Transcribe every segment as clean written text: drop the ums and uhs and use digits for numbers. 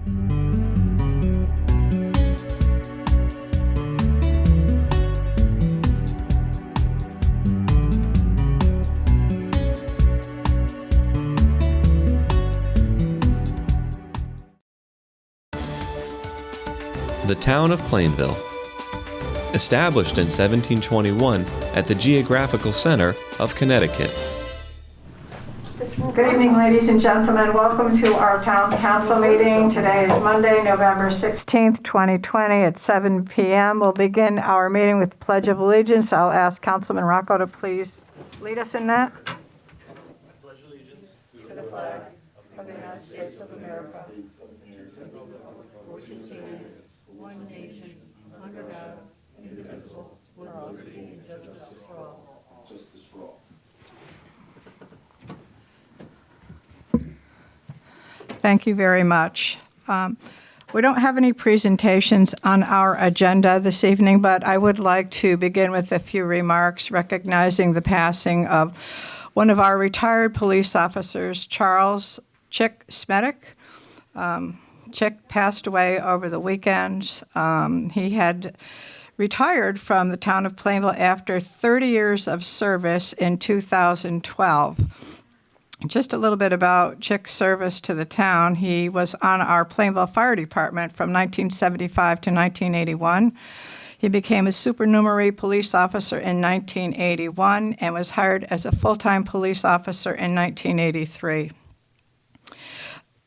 The town of Plainville. Established in 1721 at the geographical center of Connecticut. Good evening, ladies and gentlemen. Welcome to our town council meeting. Today is Monday, November 16th, 2020 at 7 p.m. We'll begin our meeting with the Pledge of Allegiance. I'll ask Councilman Rocco to please lead us in that. I pledge allegiance to the flag of the United States of America, which stands one nation, under God, indivisible, with liberty and justice for all. Justice for all. Thank you very much. We don't have any presentations on our agenda this evening, but I would like to begin with a few remarks recognizing the passing of one of our retired police officers, Charles Chick Smedick. Chick passed away over the weekend. He had retired from the town of Plainville after 30 years of service in 2012. Just a little bit about Chick's service to the town. He was on our Plainville Fire Department from 1975 to 1981. He became a supernumerary police officer in 1981 and was hired as a full-time police officer in 1983.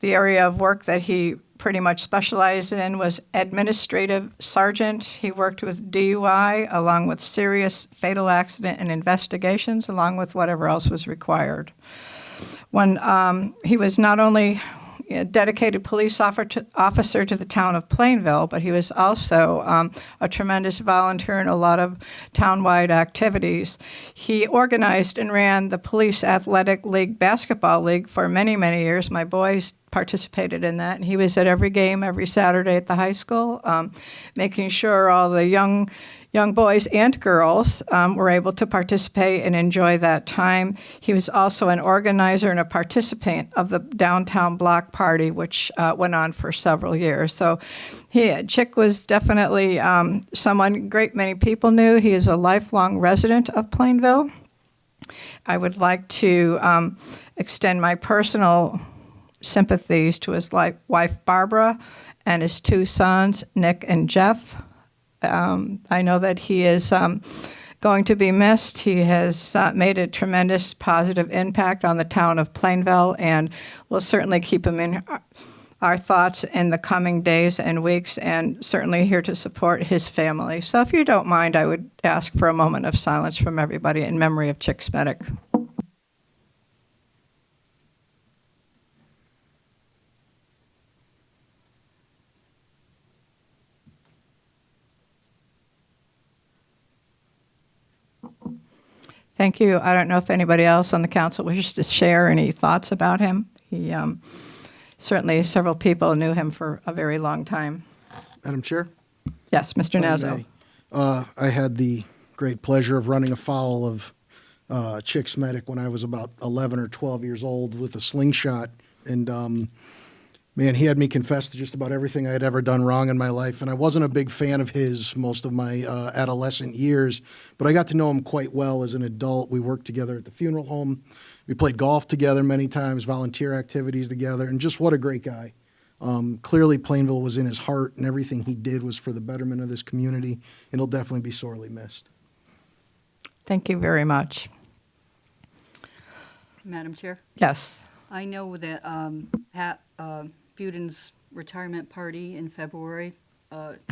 The area of work that he pretty much specialized in was administrative sergeant. He worked with DUI along with serious fatal accident and investigations along with whatever else was required. When he was not only a dedicated police officer to the town of Plainville, but he was also a tremendous volunteer in a lot of townwide activities. He organized and ran the Police Athletic League basketball league for many, many years. My boys participated in that, and he was at every game every Saturday at the high school, making sure all the young boys and girls were able to participate and enjoy that time. He was also an organizer and a participant of the downtown block party, which went on for several years. So Chick was definitely someone great many people knew. He is a lifelong resident of Plainville. I would like to extend my personal sympathies to his wife, Barbara, and his two sons, Nick and Jeff. I know that he is going to be missed. He has made a tremendous positive impact on the town of Plainville, and we'll certainly keep him in our thoughts in the coming days and weeks, and certainly here to support his family. So if you don't mind, I would ask for a moment of silence from everybody in memory of Chick Smedick. Thank you. I don't know if anybody else on the council wishes to share any thoughts about him. He certainly, several people knew him for a very long time. Madam Chair? Yes, Mr. Nazzo. I had the great pleasure of running afoul of Chick Smedick when I was about 11 or 12 years old with a slingshot. And man, he had me confess to just about everything I had ever done wrong in my life. And I wasn't a big fan of his most of my adolescent years, but I got to know him quite well as an adult. We worked together at the funeral home. We played golf together many times, volunteer activities together, and just what a great guy. Clearly, Plainville was in his heart, and everything he did was for the betterment of this community, and he'll definitely be sorely missed. Thank you very much. Madam Chair? Yes. I know that Buden's retirement party in February,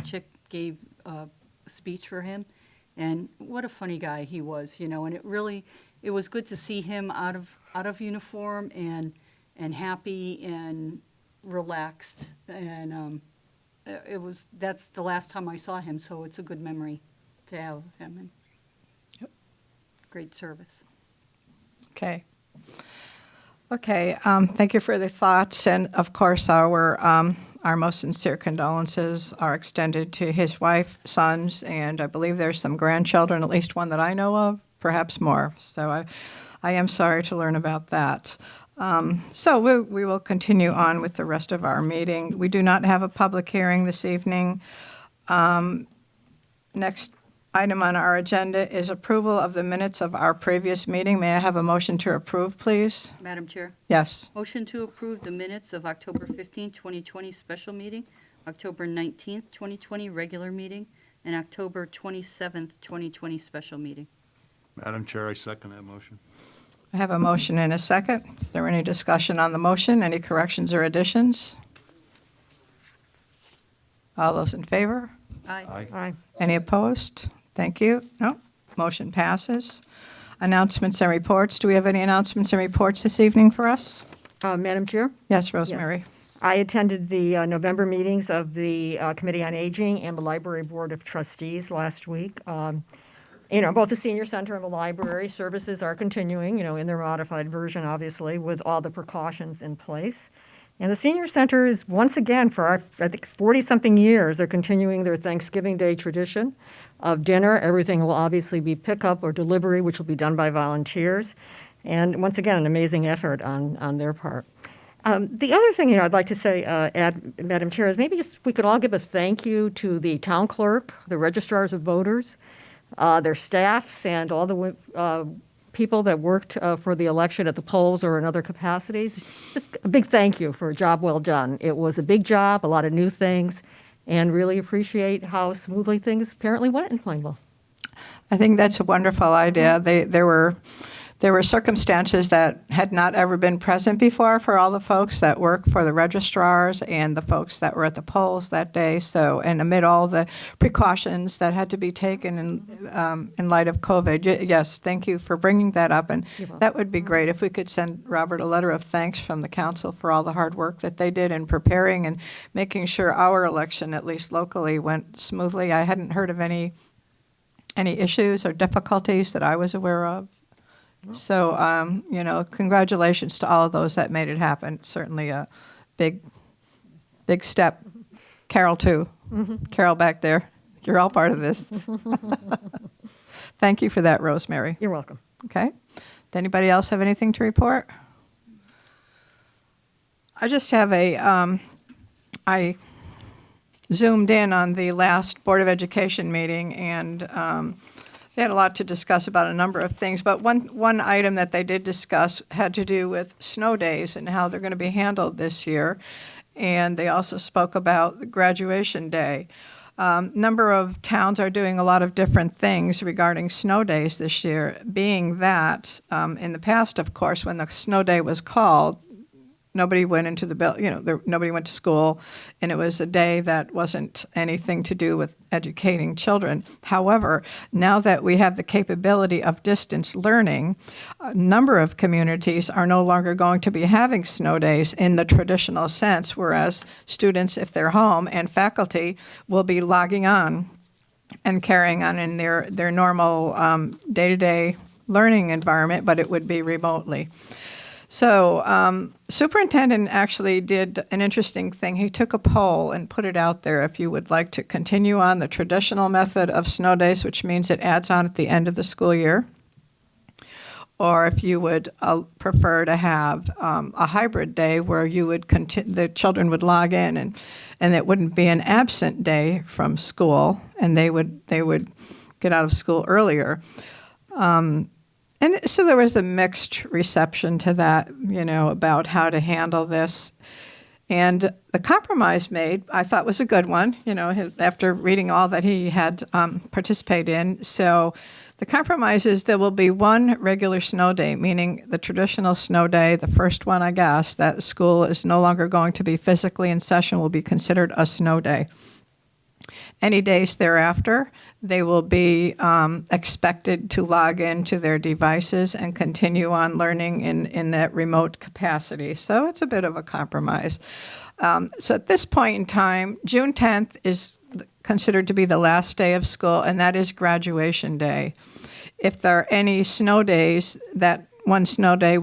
Chick gave a speech for him, and what a funny guy he was, you know, and it was good to see him out of uniform and happy and relaxed, and that's the last time I saw him, so it's a good memory to have him, and yep. Great service. Okay. Thank you for the thoughts, and of course our most sincere condolences are extended to his wife, sons, and I believe there's some grandchildren, at least one that I know of, perhaps more. So I am sorry to learn about that. So we will continue on with the rest of our meeting. We do not have a public hearing this evening. Next item on our agenda is approval of the minutes of our previous meeting. May I have a motion to approve, please? Madam Chair, Yes. motion to approve the minutes of October 15, 2020 special meeting, October 19th, 2020 regular meeting, and October 27th, 2020 special meeting. Madam Chair, I second that motion. I have a motion and a second. Is there any discussion on the motion? Any corrections or additions? All those in favor? Aye. Aye. Any opposed? Thank you. No, motion passes. Announcements and reports. Do we have any announcements and reports this evening for us? Madam Chair, Yes, Rosemary. I attended the November meetings of the Committee on Aging and the Library Board of Trustees last week. Both the senior center and the library services are continuing, in their modified version, obviously, with all the precautions in place. And the senior center is, once again, for our, I think, 40-something years, they're continuing their Thanksgiving Day tradition of dinner. Everything will obviously be pickup or delivery, which will be done by volunteers. And once again, an amazing effort on their part. The other thing, I'd like to say, Madam Chair, is maybe just we could all give a thank you to the town clerk, the registrars of voters, their staffs, and all the people that worked for the election at the polls or in other capacities. Just a big thank you for a job well done. It was a big job, a lot of new things, and really appreciate how smoothly things apparently went in Plainville. I think that's a wonderful idea. There were circumstances that had not ever been present before for all the folks that work for the registrars and the folks that were at the polls that day. So, and amid all the precautions that had to be taken in light of COVID, yes, thank you for bringing that up. And that would be great if we could send Robert a letter of thanks from the council for all the hard work that they did in preparing and making sure our election, at least locally, went smoothly. I hadn't heard of any issues or difficulties that I was aware of. So, congratulations to all of those that made it happen. Certainly a big step. Carol, too. Mm-hmm. Carol back there. You're all part of this. Thank you for that, Rosemary. You're welcome. Okay. Does anybody else have anything to report? I just have I zoomed in on the last Board of Education meeting, and they had a lot to discuss about a number of things, but one item that they did discuss had to do with snow days and how they're going to be handled this year. And they also spoke about the graduation day. Number of towns are doing a lot of different things regarding snow days this year, being that in the past, of course, when the snow day was called, nobody went into the nobody went to school, and it was a day that wasn't anything to do with educating children. However, now that we have the capability of distance learning, a number of communities are no longer going to be having snow days in the traditional sense, whereas students, if they're home, and faculty will be logging on and carrying on in their normal day-to-day learning environment, but it would be remotely. So superintendent actually did an interesting thing. He took a poll and put it out there if you would like to continue on the traditional method of snow days, which means it adds on at the end of the school year, or if you would prefer to have a hybrid day where you would the children would log in and it wouldn't be an absent day from school, and they would get out of school earlier. And so there was a mixed reception to that, about how to handle this. And the compromise made, I thought, was a good one, after reading all that he had participated in. So the compromise is there will be one regular snow day, meaning the traditional snow day, the first one, I guess, that school is no longer going to be physically in session will be considered a snow day. Any days thereafter, they will be expected to log into their devices and continue on learning in that remote capacity. So it's a bit of a compromise. So at this point in time, June 10th is considered to be the last day of school, and that is graduation day. If there are any snow days, that one snow day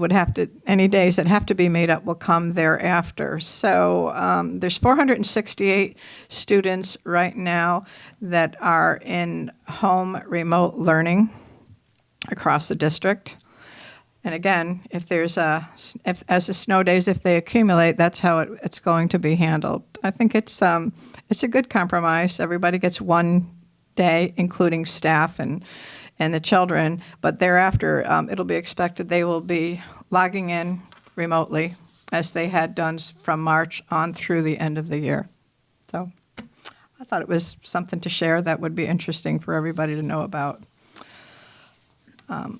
any days that have to be made up will come thereafter. So there's 468 students right now that are in home remote learning across the district. And again, if as the snow days, if they accumulate, that's how it's going to be handled. I think it's a good compromise. Everybody gets one day, including staff and the children, but thereafter, it'll be expected they will be logging in remotely as they had done from March on through the end of the year. So I thought it was something to share that would be interesting for everybody to know about.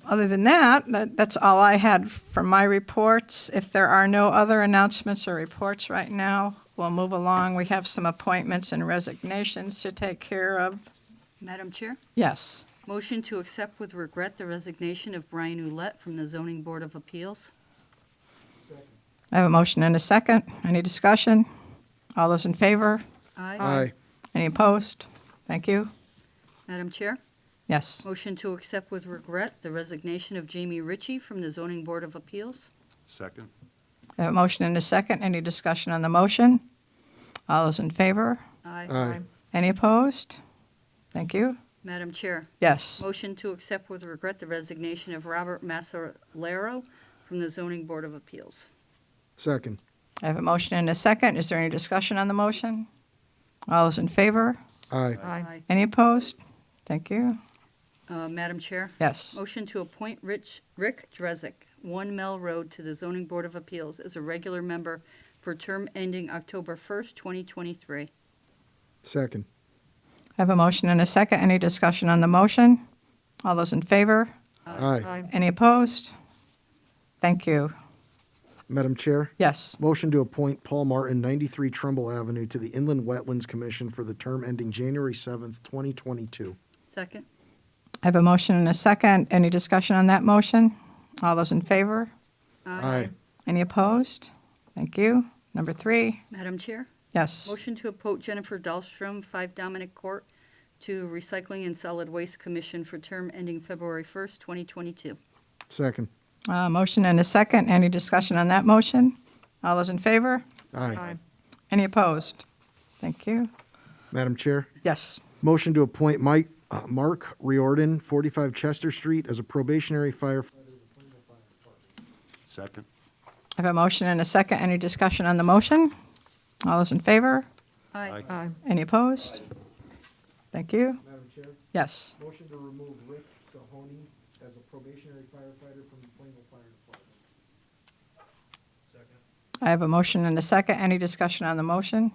Other than that's all I had from my reports. If there are no other announcements or reports right now, we'll move along. We have some appointments and resignations to take care of. Madam Chair, Yes. motion to accept with regret the resignation of Brian Oulette from the Zoning Board of Appeals. I have a motion and a second. Any discussion? All those in favor? Aye. Any opposed? Thank you. Madam Chair, Yes. motion to accept with regret the resignation of Jamie Ritchie from the Zoning Board of Appeals. Second. I have a motion and a second. Any discussion on the motion? All those in favor? Aye. Any opposed? Thank you. Madam Chair, Yes. motion to accept with regret the resignation of Robert Massolero from the Zoning Board of Appeals. Second. I have a motion and a second. Is there any discussion on the motion? All those in favor? Aye. Aye. Any opposed? Thank you. Madam Chair, Yes. motion to appoint Rick Drezick, 1 Mel Road, to the Zoning Board of Appeals as a regular member for term ending October 1st, 2023. Second. I have a motion and a second. Any discussion on the motion? All those in favor? Aye. Aye. Any opposed? Thank you. Madam Chair, Yes. motion to appoint Paul Martin, 93 Trimble Avenue, to the Inland Wetlands Commission for the term ending January 7th, 2022. Second. I have a motion and a second. Any discussion on that motion? All those in favor? Aye. Any opposed? Thank you. Number 3. Madam Chair, Yes. motion to appoint Jennifer Dahlstrom, 5 Dominic Court, to Recycling and Solid Waste Commission for term ending February 1st, 2022. Second. Motion and a second. Any discussion on that motion? All those in favor? Aye. Aye. Any opposed? Thank you. Madam Chair, Yes. motion to appoint Mark Riordan, 45 Chester Street, as a probationary firefighter. Second. I have a motion and a second. Any discussion on the motion? All those in favor? Aye. Aye. Any opposed? Thank you. Madam Chair, Yes. motion to remove Rick Mahoney as a probationary firefighter from the Plainville Fire Department. Second. I have a motion and a second. Any discussion on the motion?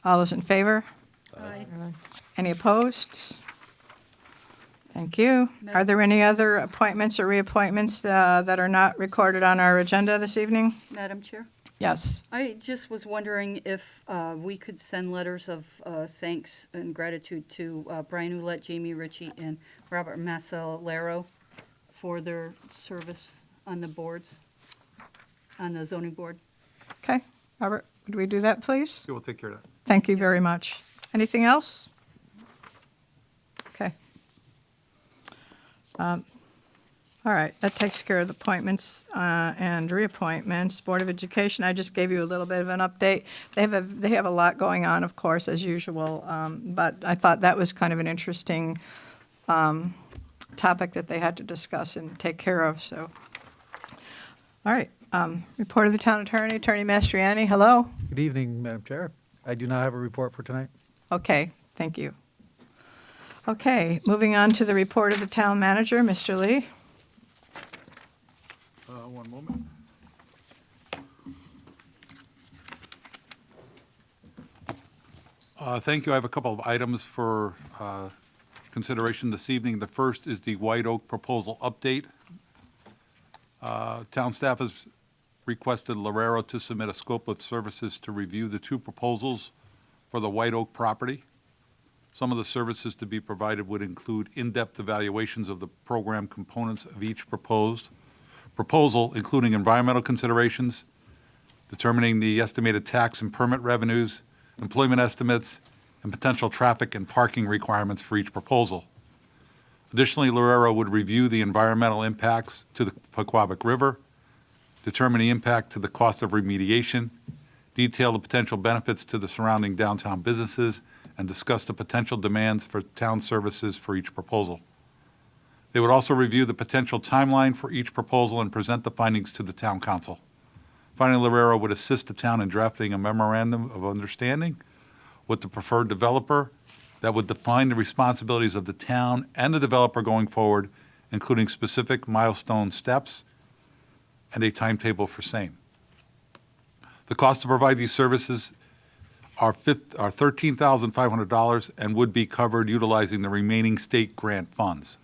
All those in favor? Aye. Any opposed? Thank you. Are there any other appointments or reappointments that are not recorded on our agenda this evening? Madam Chair, Yes. I just was wondering if we could send letters of thanks and gratitude to Brian Oulette, Jamie Ritchie, and Robert Massolero for their service on the boards, on the zoning board. Okay. Robert, would we do that, please? So we'll take care of that. Thank you very much. Anything else? Okay. All right, that takes care of the appointments and reappointments. Board of Education, I just gave you a little bit of an update. They have a lot going on, of course, as usual, but I thought that was kind of an interesting topic that they had to discuss and take care of, so. All right, report of the town attorney, Attorney Mastriani, hello. Good evening, Madam Chair. I do not have a report for tonight. Okay, thank you. Okay, moving on to the report of the town manager, Mr. Lee. One moment. Thank you. I have a couple of items for consideration this evening. The first is the White Oak proposal update. Town staff has requested Lorero to submit a scope of services to review the 2 proposals for the White Oak property. Some of the services to be provided would include in-depth evaluations of the program components of each proposal, including environmental considerations, determining the estimated tax and permit revenues, employment estimates, and potential traffic and parking requirements for each proposal. Additionally, Lorero would review the environmental impacts to the Pequabic River, determine the impact to the cost of remediation, detail the potential benefits to the surrounding downtown businesses, and discuss the potential demands for town services for each proposal. They would also review the potential timeline for each proposal and present the findings to the town council. Finally, Lorero would assist the town in drafting a memorandum of understanding with the preferred developer that would define the responsibilities of the town and the developer going forward, including specific milestone steps and a timetable for same. The cost to provide these services are $13,500 and would be covered utilizing the remaining state grant funds.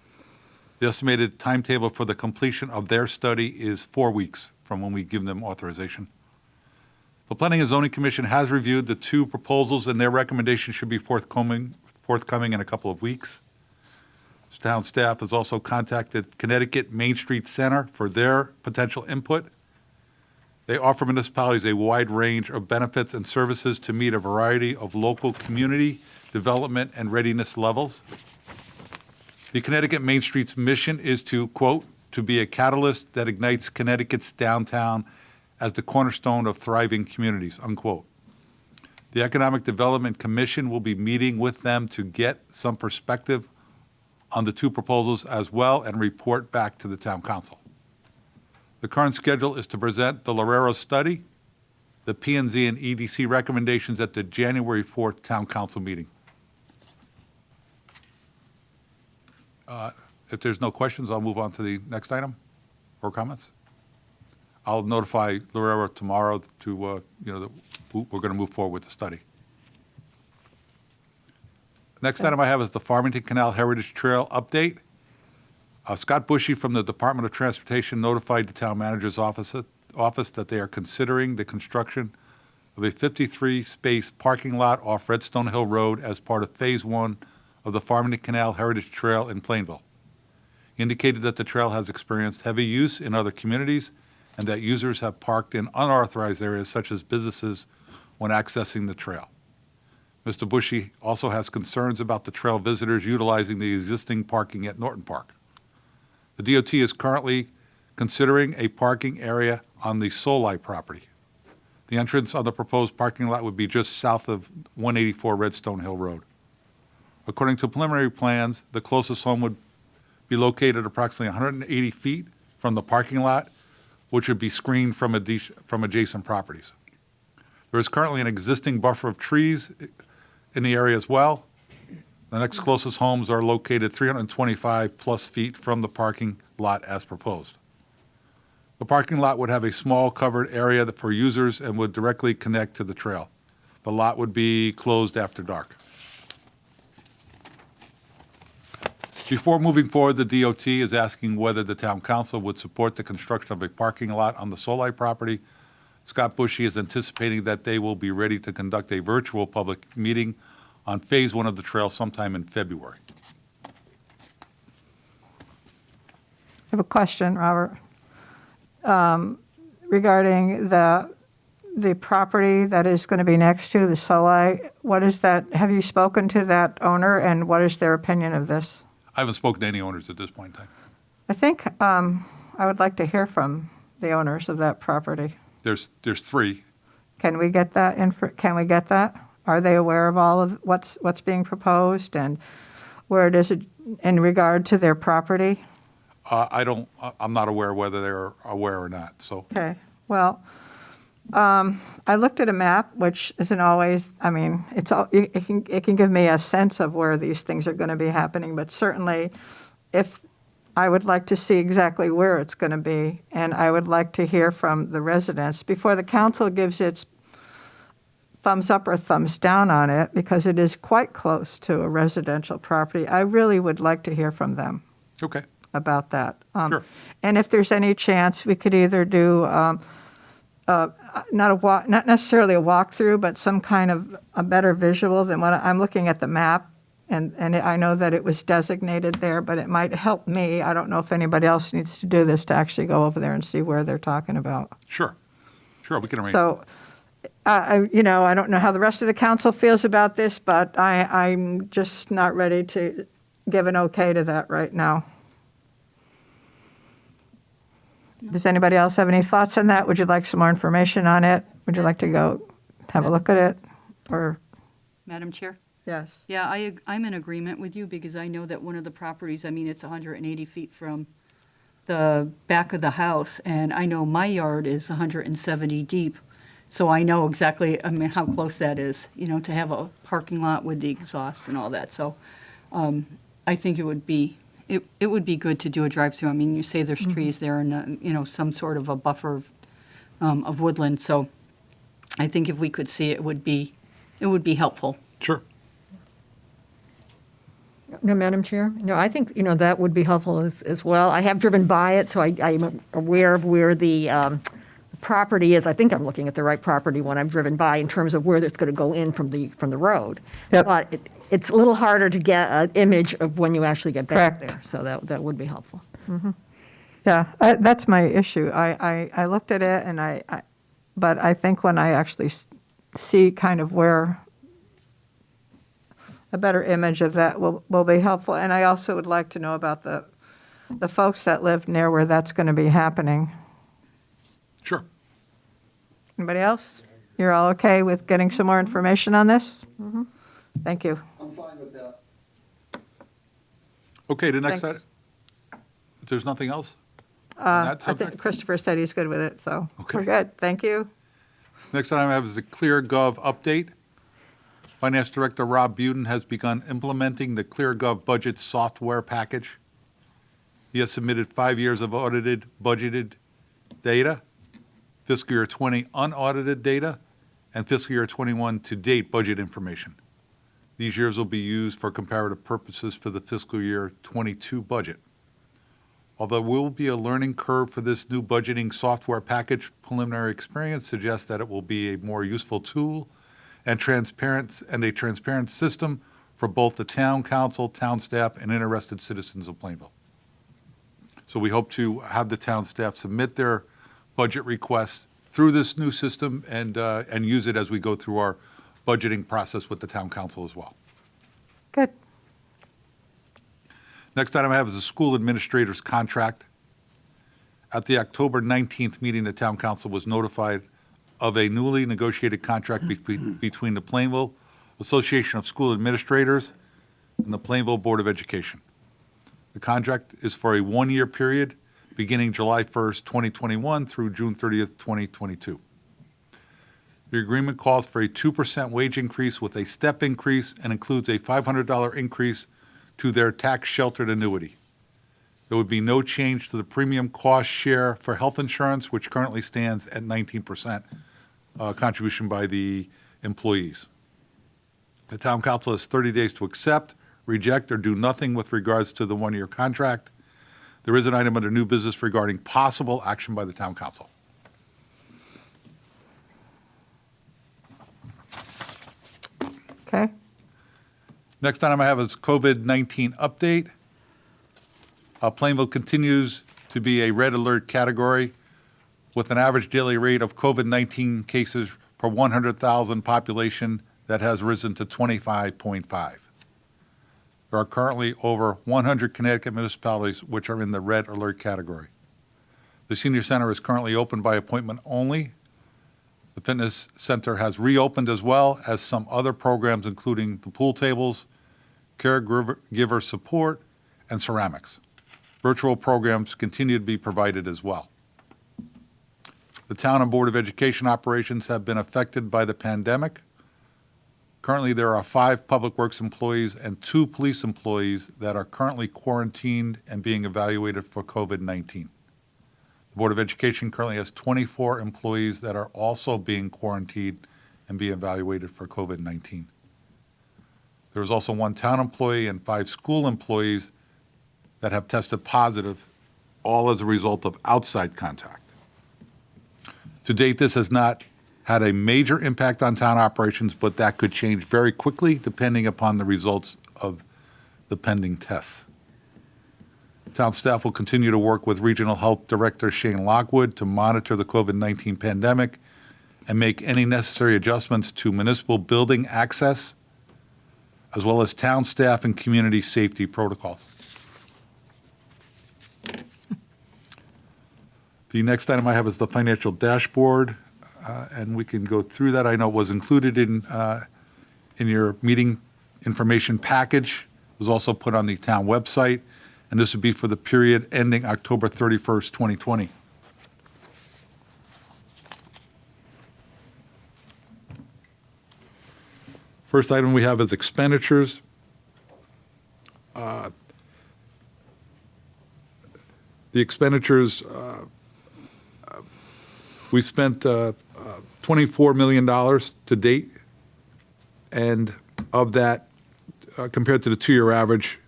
The estimated timetable for the completion of their study is 4 weeks from when we give them authorization. The Planning and Zoning Commission has reviewed the 2 proposals, and their recommendation should be forthcoming in a couple of weeks. Town staff has also contacted Connecticut Main Street Center for their potential input. They offer municipalities a wide range of benefits and services to meet a variety of local community development and readiness levels. The Connecticut Main Street's mission is to, quote, to be a catalyst that ignites Connecticut's downtown as the cornerstone of thriving communities, unquote. The Economic Development Commission will be meeting with them to get some perspective on the 2 proposals as well and report back to the town council. The current schedule is to present the Lorero study, the P&Z and EDC recommendations at the January 4th town council meeting. If there's no questions, I'll move on to the next item or comments. I'll notify Lorero tomorrow to, that we're going to move forward with the study. Next item I have is the Farmington Canal Heritage Trail update. Scott Bushy from the Department of Transportation notified the town manager's office that they are considering the construction of a 53-space parking lot off Redstone Hill Road as part of Phase 1 of the Farmington Canal Heritage Trail in Plainville. He indicated that the trail has experienced heavy use in other communities and that users have parked in unauthorized areas such as businesses when accessing the trail. Mr. Bushy also has concerns about the trail visitors utilizing the existing parking at Norton Park. The DOT is currently considering a parking area on the Soli property. The entrance on the proposed parking lot would be just south of 184 Redstone Hill Road. According to preliminary plans, the closest home would be located approximately 180 feet from the parking lot, which would be screened from adjacent properties. There is currently an existing buffer of trees in the area as well. The next closest homes are located 325 plus feet from the parking lot as proposed. The parking lot would have a small covered area for users and would directly connect to the trail. The lot would be closed after dark. Before moving forward, the DOT is asking whether the town council would support the construction of a parking lot on the Soli property. Scott Bushy is anticipating that they will be ready to conduct a virtual public meeting on Phase 1 of the trail sometime in February. I have a question, Robert, regarding the property that is going to be next to the Soli. What is that? Have you spoken to that owner, and what is their opinion of this? I haven't spoken to any owners at this point in time. I think I would like to hear from the owners of that property. There's 3. Can we get that? Can we get that? Are they aware of all of what's being proposed and where it is in regard to their property? I'm not aware whether they're aware or not, so. Okay, well, I looked at a map, which isn't always, it can give me a sense of where these things are going to be happening, but certainly if I would like to see exactly where it's going to be, and I would like to hear from the residents before the council gives its thumbs up or thumbs down on it, because it is quite close to a residential property. I really would like to hear from them. Okay. About that. Sure. And if there's any chance, we could either do not necessarily a walkthrough, but some kind of a better visual than what I'm looking at the map, and I know that it was designated there, but it might help me. I don't know if anybody else needs to do this to actually go over there and see where they're talking about. Sure, we can arrange. So, I don't know how the rest of the council feels about this, but I'm just not ready to give an okay to that right now. Does anybody else have any thoughts on that? Would you like some more information on it? Would you like to go have a look at it? Or Madam Chair? Yes. Yeah, I'm in agreement with you because I know that one of the properties, I mean, it's 180 feet from the back of the house, and I know my yard is 170 deep. So I know exactly, I mean, how close that is, to have a parking lot with the exhaust and all that. So I think it would be good to do a drive-through. I mean, you say there's trees there and, some sort of a buffer of woodland. So I think if we could see it, it would be helpful. Sure. No, Madam Chair? No, I think, that would be helpful as well. I have driven by it, so I'm aware of where the property is. I think I'm looking at the right property when I've driven by in terms of where it's going to go in from the road. Yep. But it's a little harder to get an image of when you actually get back Correct. there, so that would be helpful. Yeah, that's my issue. I looked at it and but I think when I actually see kind of where a better image of that will be helpful. And I also would like to know about the folks that live near where that's going to be happening. Sure. Anybody else? You're all okay with getting some more information on this? Thank you. I'm fine with that. Okay, the next Thanks. item. If there's nothing else on that I think subject? Christopher said he's good with it, so Okay. we're good. Thank you. Next item I have is the ClearGov update. Finance Director Rob Buden has begun implementing the ClearGov budget software package. He has submitted 5 years of audited, budgeted data, fiscal year 20 unaudited data, and fiscal year 21 to-date budget information. These years will be used for comparative purposes for the fiscal year 22 budget. Although there will be a learning curve for this new budgeting software package, preliminary experience suggests that it will be a more useful tool and a transparent system for both the town council, town staff, and interested citizens of Plainville. So we hope to have the town staff submit their budget requests through this new system and use it as we go through our budgeting process with the town council as well. Good. Next item I have is the school administrator's contract. At the October 19th meeting, the town council was notified of a newly negotiated contract between the Plainville Association of School Administrators and the Plainville Board of Education. The contract is for a one-year period beginning July 1st, 2021 through June 30th, 2022. The agreement calls for a 2% wage increase with a step increase and includes a $500 increase to their tax-sheltered annuity. There would be no change to the premium cost share for health insurance, which currently stands at 19% contribution by the employees. The town council has 30 days to accept, reject, or do nothing with regards to the one-year contract. There is an item under new business regarding possible action by the town council. Okay. Next item I have is COVID-19 update. Plainville continues to be a red alert category with an average daily rate of COVID-19 cases per 100,000 population that has risen to 25.5. There are currently over 100 Connecticut municipalities which are in the red alert category. The senior center is currently open by appointment only. The fitness center has reopened as well as some other programs, including the pool tables, caregiver support, and ceramics. Virtual programs continue to be provided as well. The town and Board of Education operations have been affected by the pandemic. Currently, there are 5 Public Works employees and 2 police employees that are currently quarantined and being evaluated for COVID-19. The Board of Education currently has 24 employees that are also being quarantined and being evaluated for COVID-19. There is also 1 town employee and 5 school employees that have tested positive, all as a result of outside contact. To date, this has not had a major impact on town operations, but that could change very quickly depending upon the results of the pending tests. Town staff will continue to work with Regional Health Director Shane Lockwood to monitor the COVID-19 pandemic and make any necessary adjustments to municipal building access, as well as town staff and community safety protocols. The next item I have is the financial dashboard, and we can go through that. I know it was included in your meeting information package was also put on the town website, and this would be for the period ending October 31st, 2020. First item we have is expenditures. The expenditures, we spent $24 million to date, and of that, compared to the two-year average,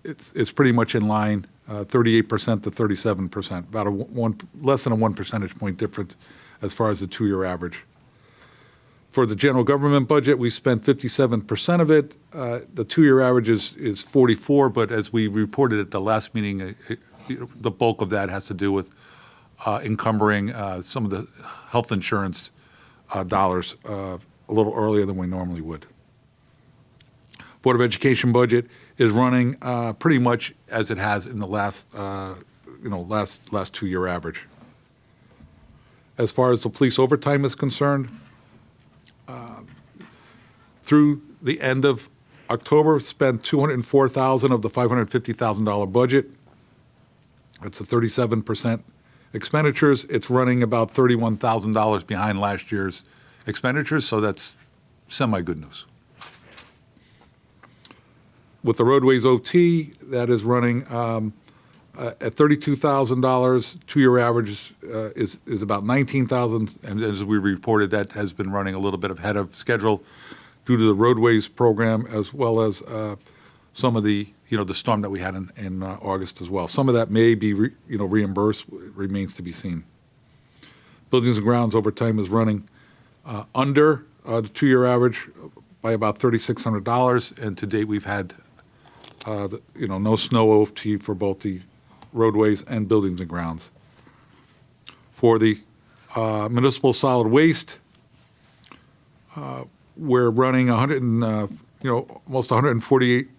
it's pretty much in line, 38% to 37%, about less than a 1 percentage point difference as far as the two-year average. For the general government budget, we spent 57% of it. The two-year average is 44, but as we reported at the last meeting, the bulk of that has to do with encumbering some of the health insurance dollars a little earlier than we normally would. Board of Education budget is running pretty much as it has in the last two-year average. As far as the police overtime is concerned, through the end of October, spent $204,000 of the $550,000 budget. That's a 37% expenditures. It's running about $31,000 behind last year's expenditures, so that's semi-good news. With the roadways OT, that is running at $32,000. Two-year average is about $19,000, and as we reported, that has been running a little bit ahead of schedule due to the roadways program, as well as some of the storm that we had in August as well. Some of that may be reimbursed, remains to be seen. Buildings and grounds overtime is running under the two-year average by about $3,600, and to date we've had no snow OT for both the roadways and buildings and grounds. For the municipal solid waste, we're running almost 148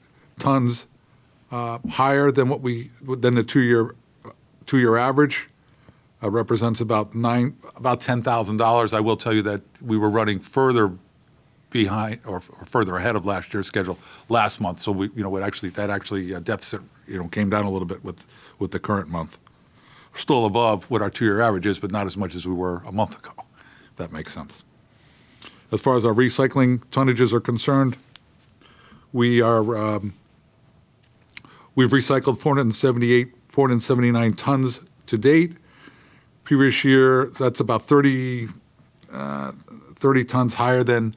tons higher than the two-year average. Represents about $10,000. I will tell you that we were running further behind or further ahead of last year's schedule last month. So that deficit came down a little bit with the current month. We're still above what our two-year average is, but not as much as we were a month ago, if that makes sense. As far as our recycling tonnages are concerned, we've recycled 479 tons to date. Previous year, that's about 30 tons higher than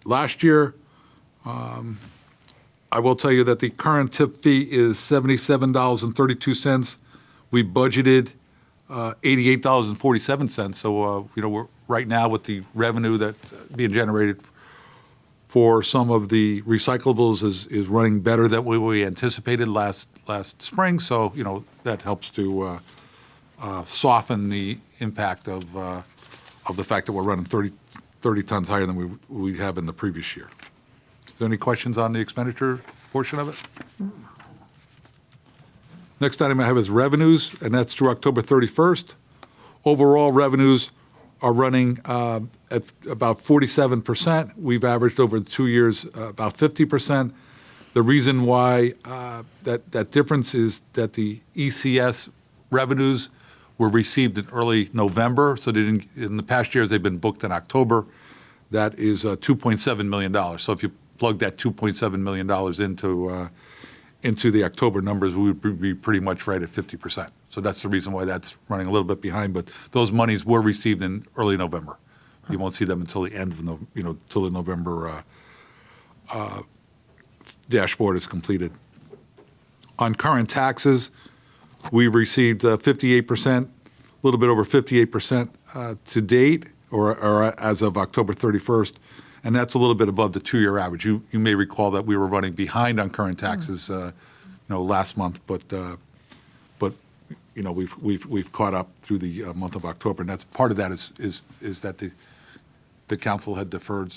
last year. I will tell you that the current tip fee is $77.32. We budgeted $88.47. So we're right now with the revenue that's being generated for some of the recyclables is running better than we anticipated last spring. So that helps to soften the impact of the fact that we're running 30 tons higher than we have in the previous year. Is there any questions on the expenditure portion of it? Next item I have is revenues, and that's through October 31st. Overall revenues are running at about 47%. We've averaged over 2 years about 50%. The reason why that difference is that the ECS revenues were received in early November, so in the past years they've been booked in October. That is $2.7 million. So if you plug that $2.7 million into the October numbers, we would be pretty much right at 50%. So that's the reason why that's running a little bit behind. But those monies were received in early November. You won't see them until the end of till the November dashboard is completed. On current taxes, we've received 58%, a little bit over 58% to date, or as of October 31st, and that's a little bit above the two-year average. You may recall that we were running behind on current taxes, last month, but we've caught up through the month of October, and that's part of that is that the council had deferred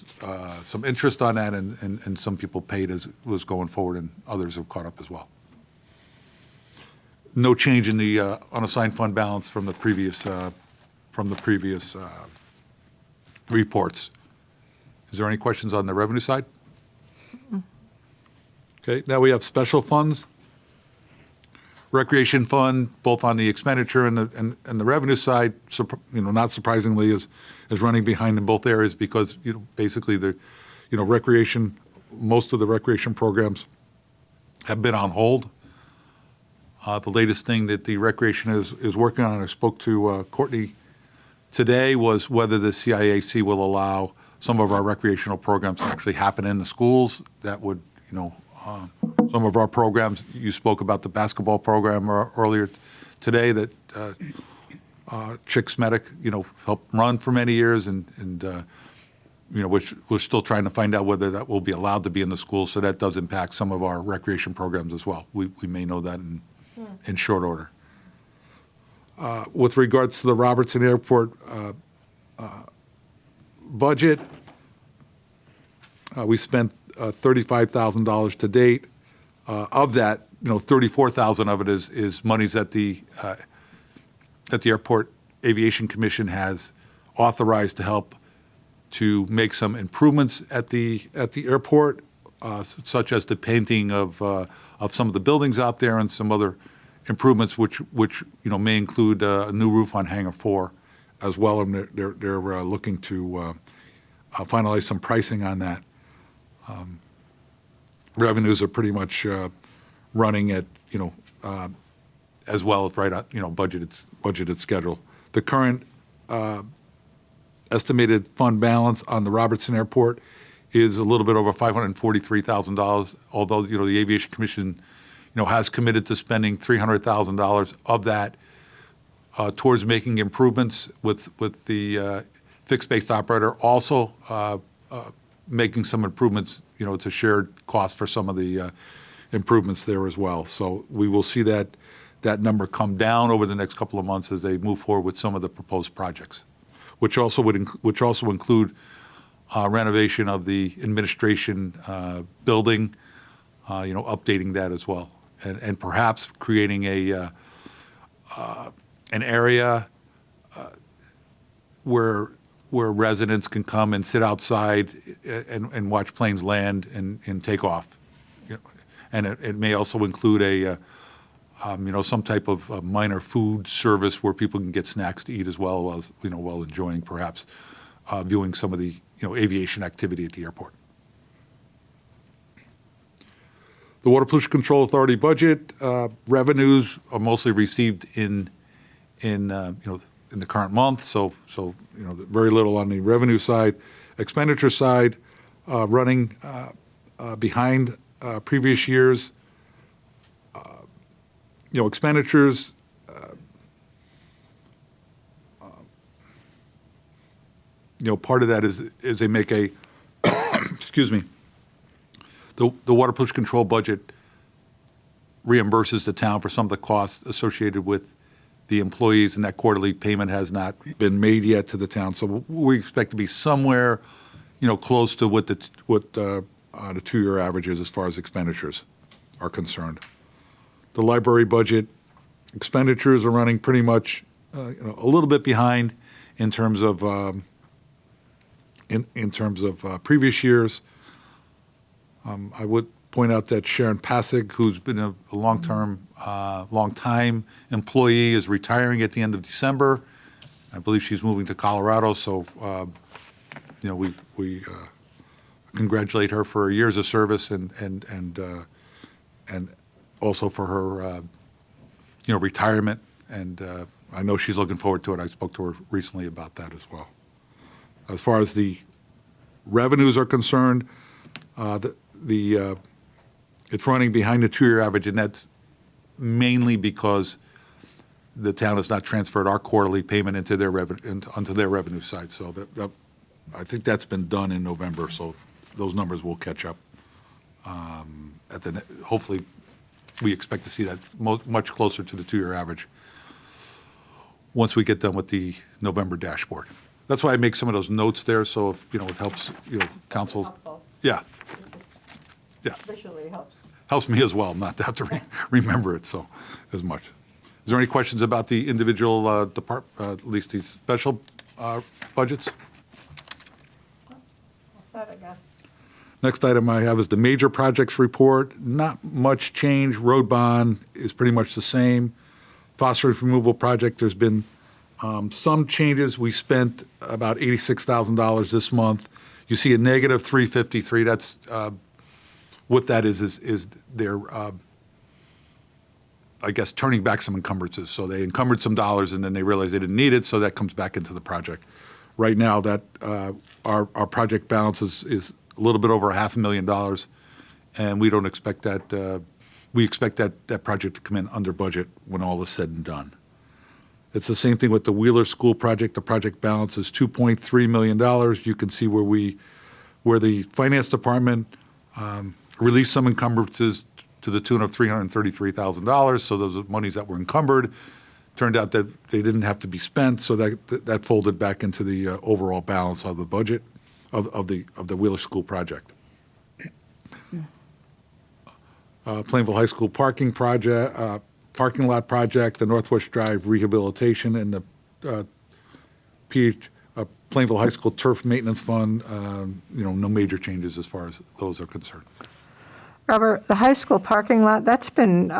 some interest on that, and some people paid as was going forward, and others have caught up as well. No change in the unassigned fund balance from the previous reports. Is there any questions on the revenue side? Okay, now we have special funds. Recreation fund, both on the expenditure and the revenue side, not surprisingly, is running behind in both areas because, basically recreation, most of the recreation programs have been on hold. The latest thing that the recreation is working on, I spoke to Courtney today, was whether the CIAC will allow some of our recreational programs to actually happen in the schools. That would, some of our programs, you spoke about the basketball program earlier today that Chick Smedic, helped run for many years, and we're still trying to find out whether that will be allowed to be in the schools. So that does impact some of our recreation programs as well. We may know that in short order. With regards to the Robertson Airport budget, we spent $35,000 to date. Of that, $34,000 of it is monies that the Airport Aviation Commission has authorized to help to make some improvements at the airport, such as the painting of some of the buildings out there and some other improvements, which may include a new roof on Hangar 4 as well, and they're looking to finalize some pricing on that. Revenues are pretty much running at as well as right at budgeted schedule. The current estimated fund balance on the Robertson Airport is a little bit over $543,000. Although the Aviation Commission has committed to spending $300,000 of that towards making improvements with the fixed-based operator. Also making some improvements. It's a shared cost for some of the improvements there as well. So we will see that number come down over the next couple of months as they move forward with some of the proposed projects, which also include renovation of the administration building, updating that as well, and perhaps creating an area where residents can come and sit outside and watch planes land and take off. And it may also include some type of minor food service where people can get snacks to eat as well as while enjoying perhaps viewing some of the aviation activity at the airport. The Water Pollution Control Authority budget revenues are mostly received in the current month, so very little on the revenue side. Expenditure side, running behind previous years. Expenditures, part of that is they make a, excuse me, the water pollution control budget reimburses the town for some of the costs associated with the employees, and that quarterly payment has not been made yet to the town. So we expect to be somewhere, close to what the 2-year average is as far as expenditures are concerned. The library budget expenditures are running pretty much, a little bit behind in terms of previous years. I would point out that Sharon Passig, who's been a long-time employee, is retiring at the end of December. I believe she's moving to Colorado, so we congratulate her for years of service and also for her retirement. And I know she's looking forward to it. I spoke to her recently about that as well. As far as the revenues are concerned, it's running behind the 2-year average, and that's mainly because the town has not transferred our quarterly payment into their onto their revenue side. So that I think that's been done in November. So those numbers will catch up. Hopefully, we expect to see that much closer to the 2-year average once we get done with the November dashboard. That's why I make some of those notes there. So if it helps council. Helpful. Yeah. Yeah. Visually helps. Helps me as well not to have to remember it so as much. Is there any questions about the individual at least these special budgets? What's that, I guess? Next item I have is the major projects report. Not much change. Road bond is pretty much the same. Phosphorus removal project, there's been some changes. We spent about $86,000 this month. You see a negative 353. That's what that is they're, I guess, turning back some encumbrances. So they encumbered some dollars and then they realized they didn't need it, so that comes back into the project. Right now, that our project balance is a little bit over $500,000, and we don't expect that. We expect that project to come in under budget when all is said and done. It's the same thing with the Wheeler School project. The project balance is $2.3 million. You can see where the finance department released some encumbrances to the tune of $333,000. So those are monies that were encumbered. Turned out that they didn't have to be spent, so that folded back into the overall balance of the budget of the Wheeler School project. Plainville High School parking lot project, the Northwest Drive rehabilitation, and the Plainville High School turf maintenance fund. No major changes as far as those are concerned. Robert, the high school parking lot, that's been,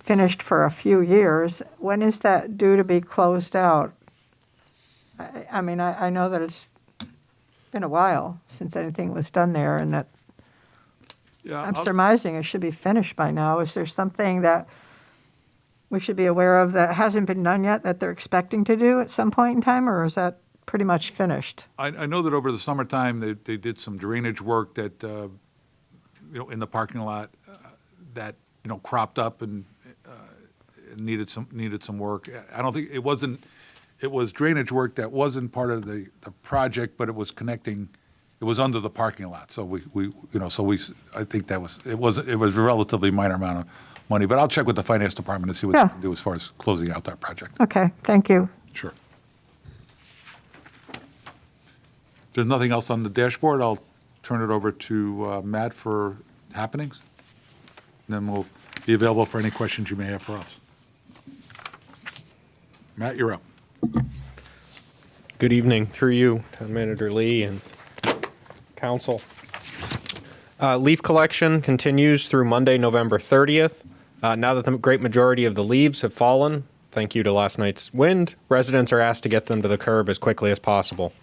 finished for a few years. When is that due to be closed out? I know that it's been a while since anything was done there, and that I'm surmising it should be finished by now. Is there something that we should be aware of that hasn't been done yet that they're expecting to do at some point in time, or is that pretty much finished? I know that over the summertime, they did some drainage work that, in the parking lot that, cropped up and needed some work. I don't think it was drainage work that wasn't part of the project, but it was connecting. It was under the parking lot, so I think it was a relatively minor amount of money, but I'll check with the finance department to see what they can do as far as closing out that project. Okay, thank you. Sure. If there's nothing else on the dashboard, I'll turn it over to Matt for happenings. Then we'll be available for any questions you may have for us. Matt, you're up. Good evening, through you, Town Manager Lee and Council. Leaf collection continues through Monday, November 30th. Now that the great majority of the leaves have fallen, thank you to last night's wind, residents are asked to get them to the curb as quickly as possible.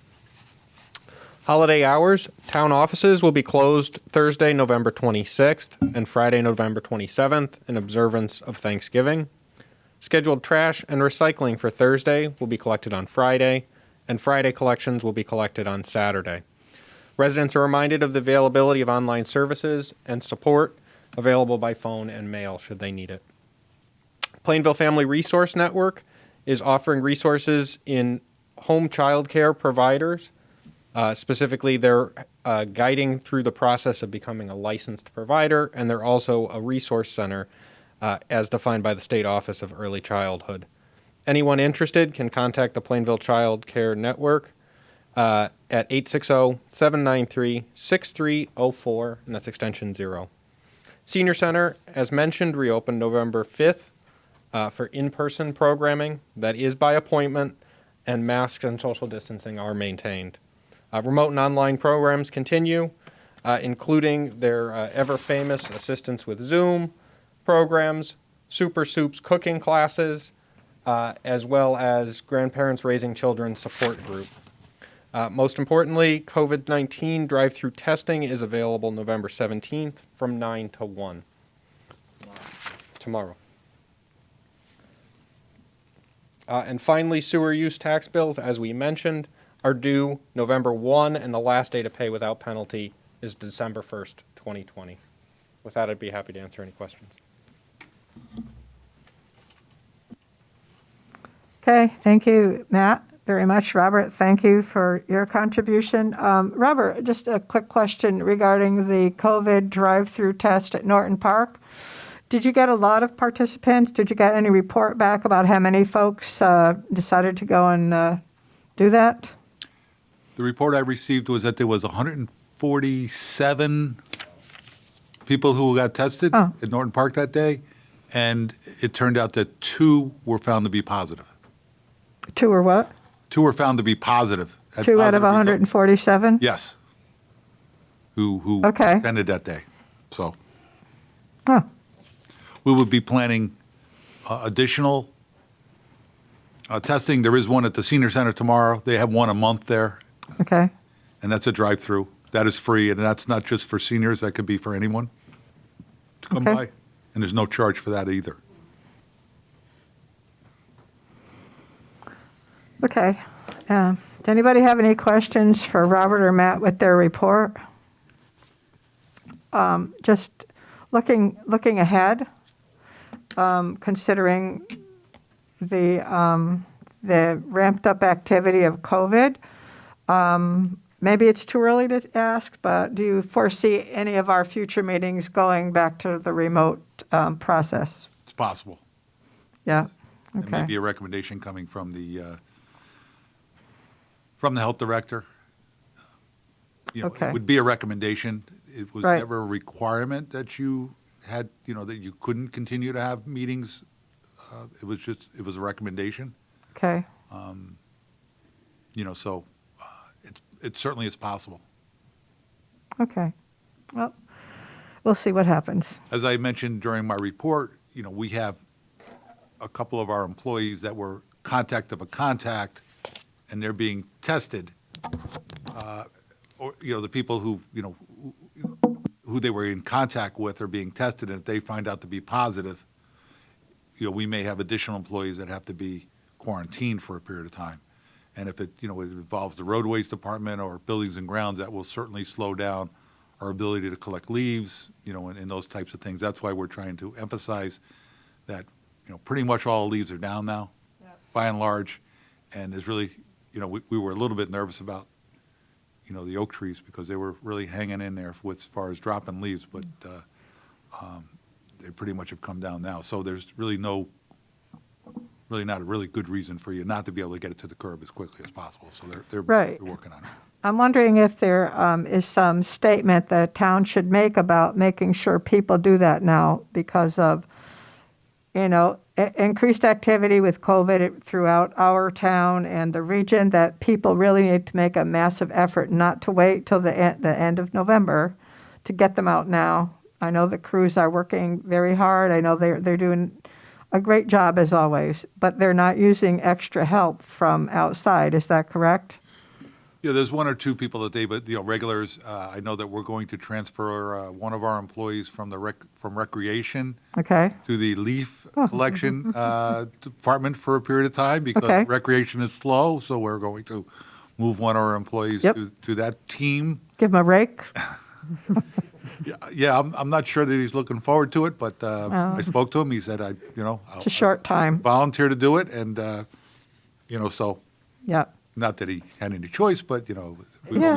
Holiday hours, town offices will be closed Thursday, November 26th and Friday, November 27th in observance of Thanksgiving. Scheduled trash and recycling for Thursday will be collected on Friday, and Friday collections will be collected on Saturday. Residents are reminded of the availability of online services and support available by phone and mail should they need it. Plainville Family Resource Network is offering resources in home child care providers. Specifically, they're guiding through the process of becoming a licensed provider, and they're also a resource center as defined by the State Office of Early Childhood. Anyone interested can contact the Plainville Child Care Network at 860-793-6304, and that's extension 0. Senior Center, as mentioned, reopened November 5th for in-person programming. That is by appointment, and masks and social distancing are maintained. Remote and online programs continue, including their ever-famous assistance with Zoom programs, Super Soups cooking classes, as well as Grandparents Raising Children support group. Most importantly, COVID-19 drive-through testing is available November 17th from 9 to 1. Tomorrow. And finally, sewer use tax bills, as we mentioned, are due November 1, and the last day to pay without penalty is December 1st, 2020. With that, I'd be happy to answer any questions. Okay, thank you, Matt, very much. Robert, thank you for your contribution. Robert, just a quick question regarding the COVID drive-through test at Norton Park. Did you get a lot of participants? Did you get any report back about how many folks decided to go and do that? The report I received was that there was 147 people who got tested at Norton Park that day, and it turned out that 2 were found to be positive. 2 or what? 2 were found to be positive. 2 out of 147? Yes. who Okay. attended that day. So Oh, we would be planning additional testing. There is one at the senior center tomorrow. They have one a month there, okay. and that's a drive-through. That is free, and that's not just for seniors. That could be for anyone to come Okay. by, and there's no charge for that either. Okay. Does anybody have any questions for Robert or Matt with their report? Just looking ahead, considering the ramped up activity of COVID, maybe it's too early to ask, but do you foresee any of our future meetings going back to the remote process? It's possible. Yeah. There may Okay. be a recommendation coming from the health director. Okay. It would be a recommendation. It was Right. never a requirement that you had, that you couldn't continue to have meetings. It was a recommendation, Okay. so it certainly is possible. Okay. Well, we'll see what happens. As I mentioned during my report, we have a couple of our employees that were contact of a contact, and they're being tested. Or, the people who they were in contact with are being tested, and if they find out to be positive, we may have additional employees that have to be quarantined for a period of time. And if it involves the roadways department or buildings and grounds, that will certainly slow down our ability to collect leaves, and those types of things. That's why we're trying to emphasize that, pretty much all leaves are down now, by and large. And there's really, we were a little bit nervous about, the oak trees because they were really hanging in there as far as dropping leaves, but they pretty much have come down now. So there's really not a really good reason for you not to be able to get it to the curb as quickly as possible. So they're Right. working on it. I'm wondering if there is some statement the town should make about making sure people do that now because of, increased activity with COVID throughout our town and the region, that people really need to make a massive effort not to wait till the end of November to get them out now. I know the crews are working very hard. I know they're doing a great job as always, but they're not using extra help from outside. Is that correct? Yeah, there's one or two people that but regulars. I know that we're going to transfer one of our employees from from recreation Okay. to the leaf collection department for a period of time because Okay. recreation is slow. So we're going to move one of our employees Yep. to that team. Give them a rake? Yeah, I'm not sure that he's looking forward to it, but I spoke to him. He said, It's a short time. volunteer to do it, and so Yeah, not that he had any choice, but we Yeah.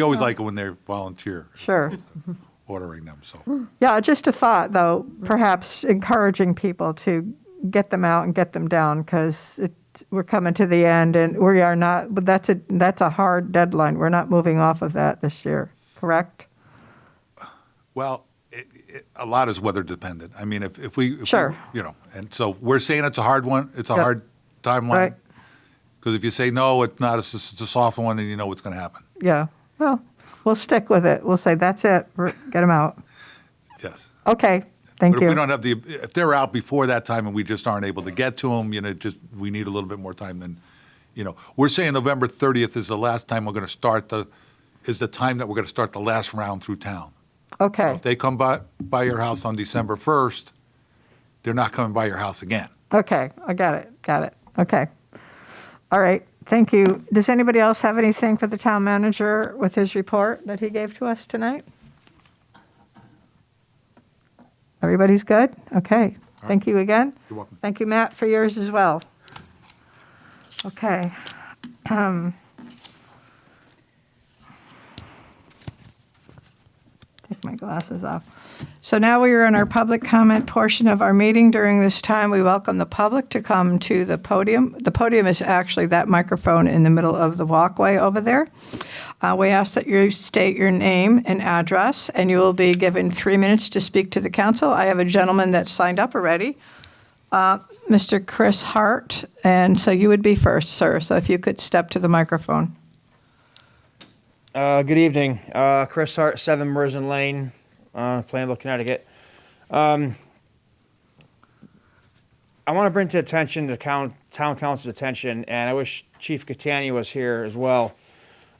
always like it when they're volunteer sure. ordering them. So Yeah, just a thought, though, perhaps encouraging people to get them out and get them down because we're coming to the end and we are not, but that's a hard deadline. We're not moving off of that this year, correct? well, a lot is weather dependent. I mean, if we Sure. and so we're saying it's a hard one. It's a Yep. hard timeline Right. because if you say no, it's not. It's a soft one, then you know what's going to happen. Yeah, well, we'll stick with it. We'll say, that's it, get them out. Yes. Okay, thank But if we you. don't have if they're out before that time and we just aren't able to get to them, we need a little bit more time than, we're saying November 30th is the last time we're going to start is the time that we're going to start the last round through town. Okay, If they come by your house on December 1st, they're not coming by your house again. okay, I got it. Okay. All right, thank you. Does anybody else have anything for the town manager with his report that he gave to us tonight? Everybody's good? Okay, thank you again. You're welcome. Thank you, Matt, for yours as well. Okay. Take my glasses off. So now we are in our public comment portion of our meeting. During this time, we welcome the public to come to the podium. The podium is actually that microphone in the middle of the walkway over there. We ask that you state your name and address, and you will be given 3 minutes to speak to the council. I have a gentleman that signed up already, Mr. Chris Hart, and so you would be first, sir. So if you could step to the microphone. Good evening. Chris Hart, 7 Merzen Lane, Plainville, Connecticut. I want to bring to attention the town council's attention, and I wish Chief Catania was here as well.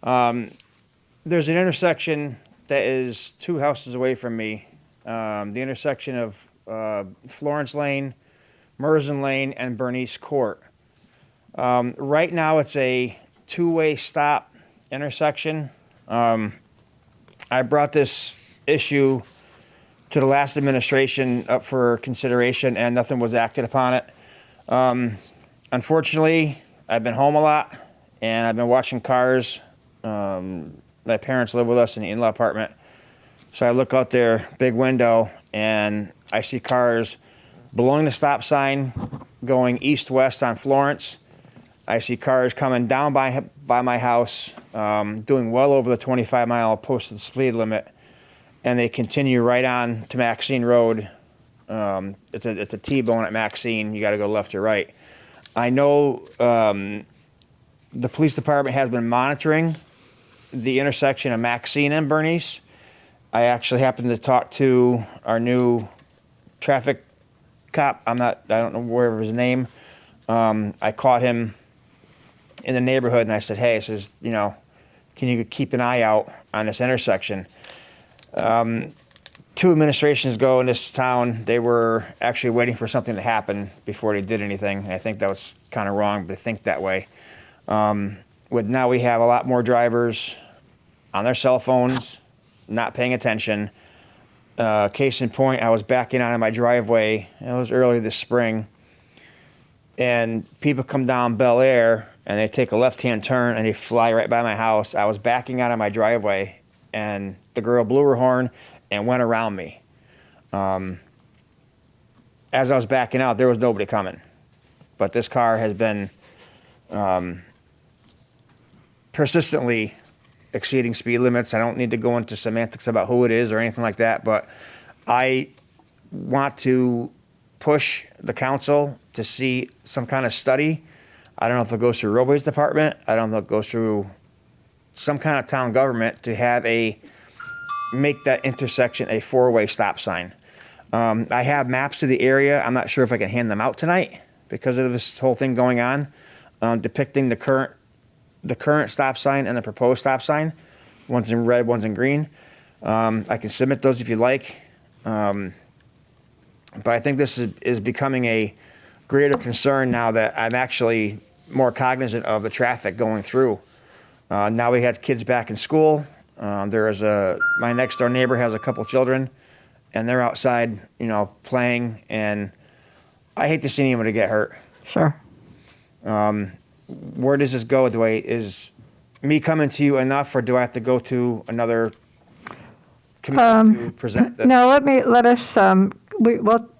There's an intersection that is 2 houses away from me. The intersection of Florence Lane, Merzen Lane, and Bernice Court. Right now, it's a 2-way stop intersection. I brought this issue to the last administration up for consideration, and nothing was acted upon it. Unfortunately, I've been home a lot, and I've been watching cars. My parents live with us in the in-law apartment. So I look out their big window, and I see cars blowing the stop sign, going east-west on Florence. I see cars coming down by my house, doing well over the 25-mile posted speed limit, and they continue right on to Maxine Road. It's a T-bone at Maxine. You got to go left or right. I know the police department has been monitoring the intersection of Maxine and Bernice. I actually happened to talk to our new traffic cop. I don't know where his name. I caught him in the neighborhood, and I said, hey, can you keep an eye out on this intersection? 2 administrations ago in this town, they were actually waiting for something to happen before they did anything. And I think that was kind of wrong to think that way. Now we have a lot more drivers on their cell phones, not paying attention. Case in point, I was backing out of my driveway. It was early this spring. And people come down Bel Air, and they take a left-hand turn, and they fly right by my house. I was backing out of my driveway, and the girl blew her horn and went around me. As I was backing out, there was nobody coming. But this car has been persistently exceeding speed limits. I don't need to go into semantics about who it is or anything like that, but I want to push the council to see some kind of study. I don't know if it goes through roadways department. I don't know if it goes through some kind of town government to make that intersection a 4-way stop sign. I have maps of the area. I'm not sure if I can hand them out tonight because of this whole thing going on, depicting the current stop sign and the proposed stop sign. One's in red, one's in green. I can submit those if you like. But I think this is becoming a greater concern now that I'm actually more cognizant of the traffic going through. Now we had kids back in school. My next door neighbor has a couple children, and they're outside, playing, and I hate to see anybody get hurt. Sure. Where does this go? Is me coming to you enough, or do I have to go to another committee to present this? No,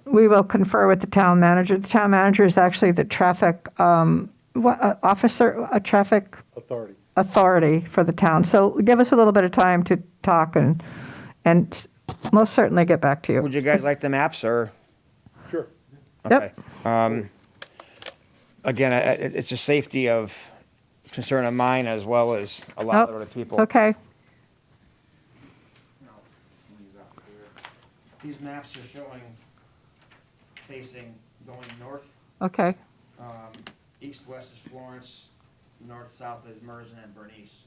we will confer with the town manager. The town manager is actually the traffic officer, a traffic authority for the town. So give us a little bit of time to talk and most certainly get back to you. Would you guys like the maps, or? Sure. Okay. Yep. Again, it's a safety of concern of mine as well as a lot of other people. Okay. These maps are showing facing going north. Okay. East-west is Florence. North-south is Merzen and Bernice.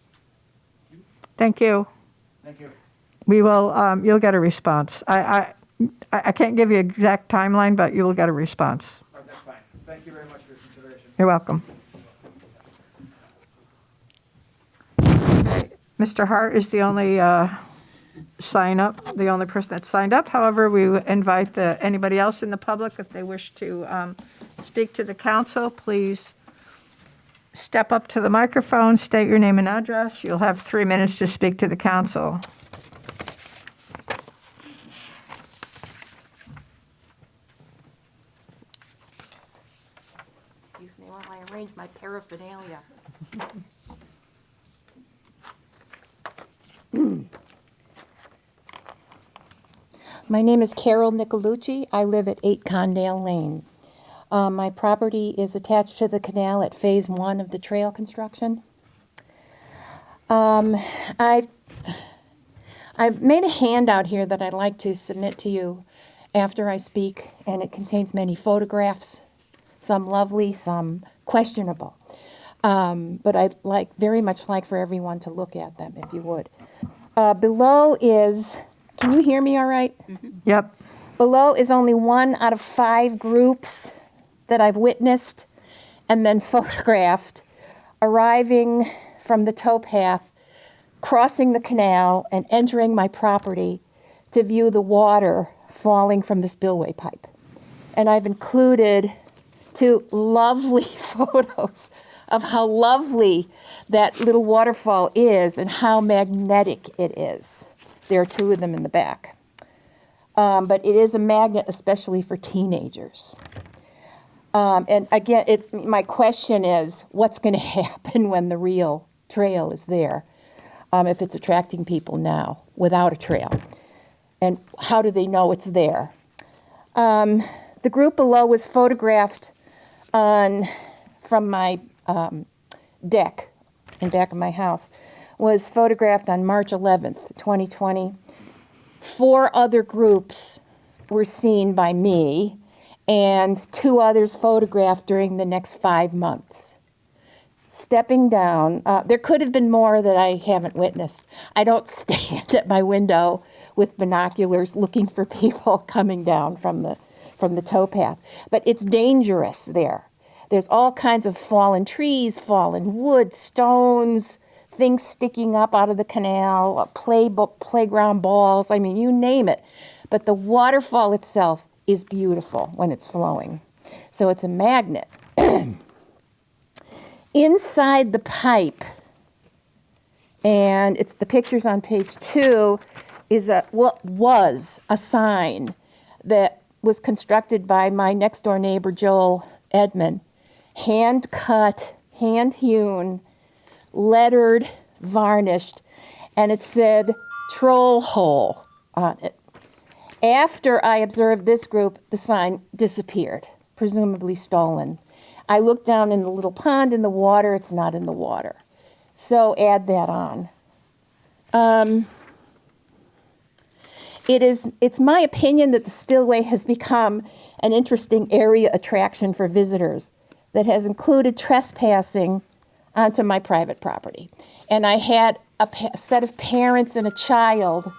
Thank you. Thank you. We will. You'll get a response. I can't give you an exact timeline, but you will get a response. Oh, that's fine. Thank you very much for your consideration. You're welcome. Mr. Hart is the only the only person that's signed up. However, we invite anybody else in the public, if they wish to speak to the council, please step up to the microphone, state your name and address. You'll have 3 minutes to speak to the council. Excuse me while I arrange my paraphernalia. My name is Carol Nicolucci. I live at 8 Condale Lane. My property is attached to the canal at Phase 1 of the trail construction. I've made a handout here that I'd like to submit to you after I speak, and it contains many photographs, some lovely, some questionable. But I'd very much like for everyone to look at them, if you would. Below is, can you hear me all right? Yep. Below is only 1 out of 5 groups that I've witnessed and then photographed arriving from the towpath, crossing the canal, and entering my property to view the water falling from the spillway pipe. And I've included 2 lovely photos of how lovely that little waterfall is and how magnetic it is. There are 2 of them in the back. But it is a magnet, especially for teenagers. And again, my question is, what's going to happen when the real trail is there, if it's attracting people now without a trail? And how do they know it's there? The group below was photographed from my deck in back of my house, was photographed on March 11th, 2020. 4 other groups were seen by me, and 2 others photographed during the next 5 months. Stepping down, there could have been more that I haven't witnessed. I don't stand at my window with binoculars looking for people coming down from the towpath, but it's dangerous there. There's all kinds of fallen trees, fallen wood, stones, things sticking up out of the canal, playground balls, I mean, you name it. But the waterfall itself is beautiful when it's flowing. So it's a magnet. Inside the pipe, and it's the pictures on page 2, is what was a sign that was constructed by my next door neighbor, Joel Edmond. Hand cut, hand hewn, lettered, varnished, and it said troll hole on it. After I observed this group, the sign disappeared, presumably stolen. I looked down in the little pond in the water, it's not in the water. So add that on. It's my opinion that the spillway has become an interesting area attraction for visitors that has included trespassing onto my private property. And I had a set of parents and a child,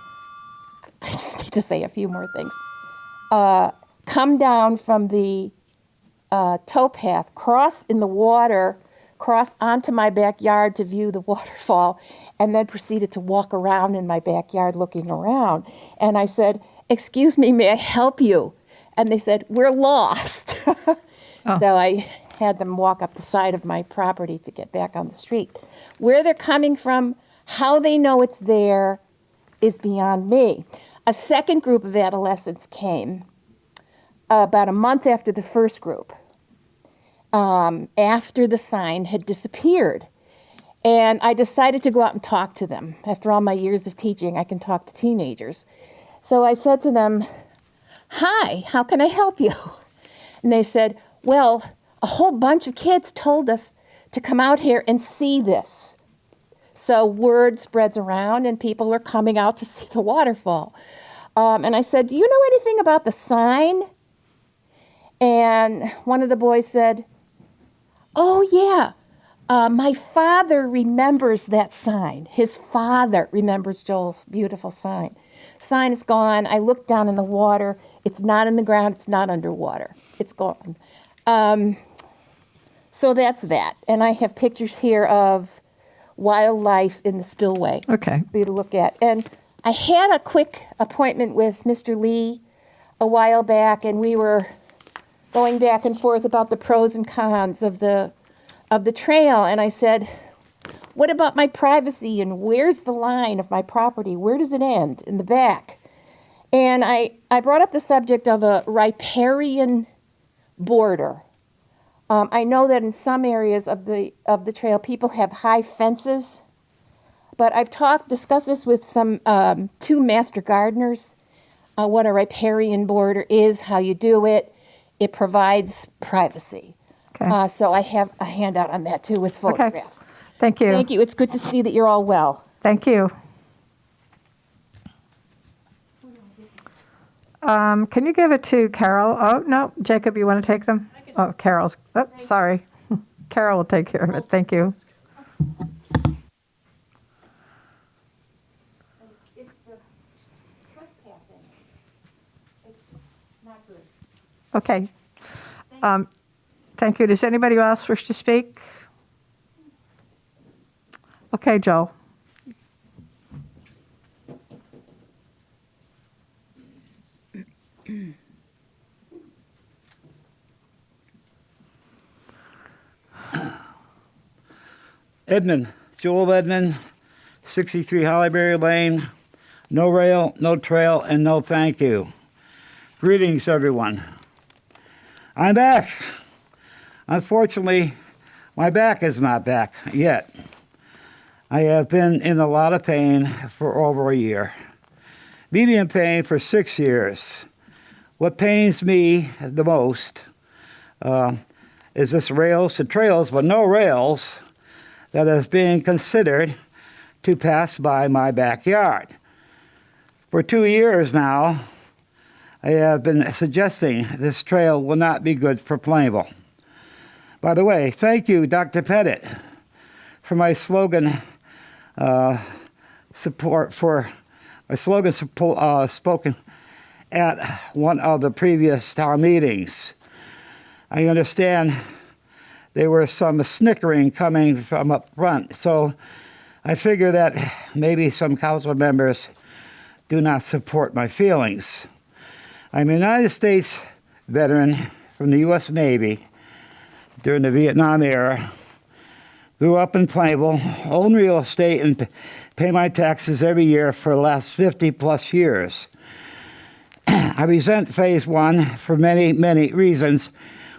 I just need to say a few more things, come down from the towpath, cross in the water, cross onto my backyard to view the waterfall, and then proceeded to walk around in my backyard looking around. And I said, "Excuse me, may I help you?" And they said, "We're lost." So I had them walk up the side of my property to get back on the street. Where they're coming from, how they know it's there, is beyond me. A second group of adolescents came about a month after the first group, after the sign had disappeared. And I decided to go out and talk to them. After all my years of teaching, I can talk to teenagers. So I said to them, "Hi, how can I help you?" And they said, "Well, a whole bunch of kids told us to come out here and see this." So word spreads around and people are coming out to see the waterfall. And I said, "Do you know anything about the sign?" And one of the boys said, "Oh, yeah, my father remembers that sign. His father remembers Joel's beautiful sign. Sign is gone. I looked down in the water. It's not in the ground. It's not underwater. It's gone." So that's that. And I have pictures here of wildlife in the spillway Okay. for you to look at. And I had a quick appointment with Mr. Lee a while back, and we were going back and forth about the pros and cons of the trail. And I said, "What about my privacy, and where's the line of my property? Where does it end? In the back?" And I brought up the subject of a riparian border. I know that in some areas of the trail, people have high fences, but I've discussed this with some 2 master gardeners, what a riparian border is, how you do it. It provides privacy. Okay. So I have a handout on that too with photographs. Thank you. Thank you. It's good to see that you're all well. Thank you. Can you give it to Carol? Oh, no, Jacob, you want to take them? Oh, Carol's, oh, sorry. Carol will take care of it. Thank you. It's the trespassing. It's not good. Okay. Thank you. Does anybody else wish to speak? Okay, Joel. Edmund, Joel Edmund, 63 Hollyberry Lane. No rail, no trail, and no thank you. Greetings, everyone. I'm back. Unfortunately, my back is not back yet. I have been in a lot of pain for over a year. Medium pain for 6 years. What pains me the most is this rails to trails, but no rails, that is being considered to pass by my backyard. For 2 years now, I have been suggesting this trail will not be good for Plainville. By the way, thank you, Dr. Pettit, for my slogan spoken at one of the previous town meetings. I understand there were some snickering coming from up front, so I figure that maybe some council members do not support my feelings. I'm a United States veteran from the U.S. Navy during the Vietnam era. Grew up in Plainville, own real estate, and pay my taxes every year for the last 50 plus years. I resent Phase 1 for many, many reasons,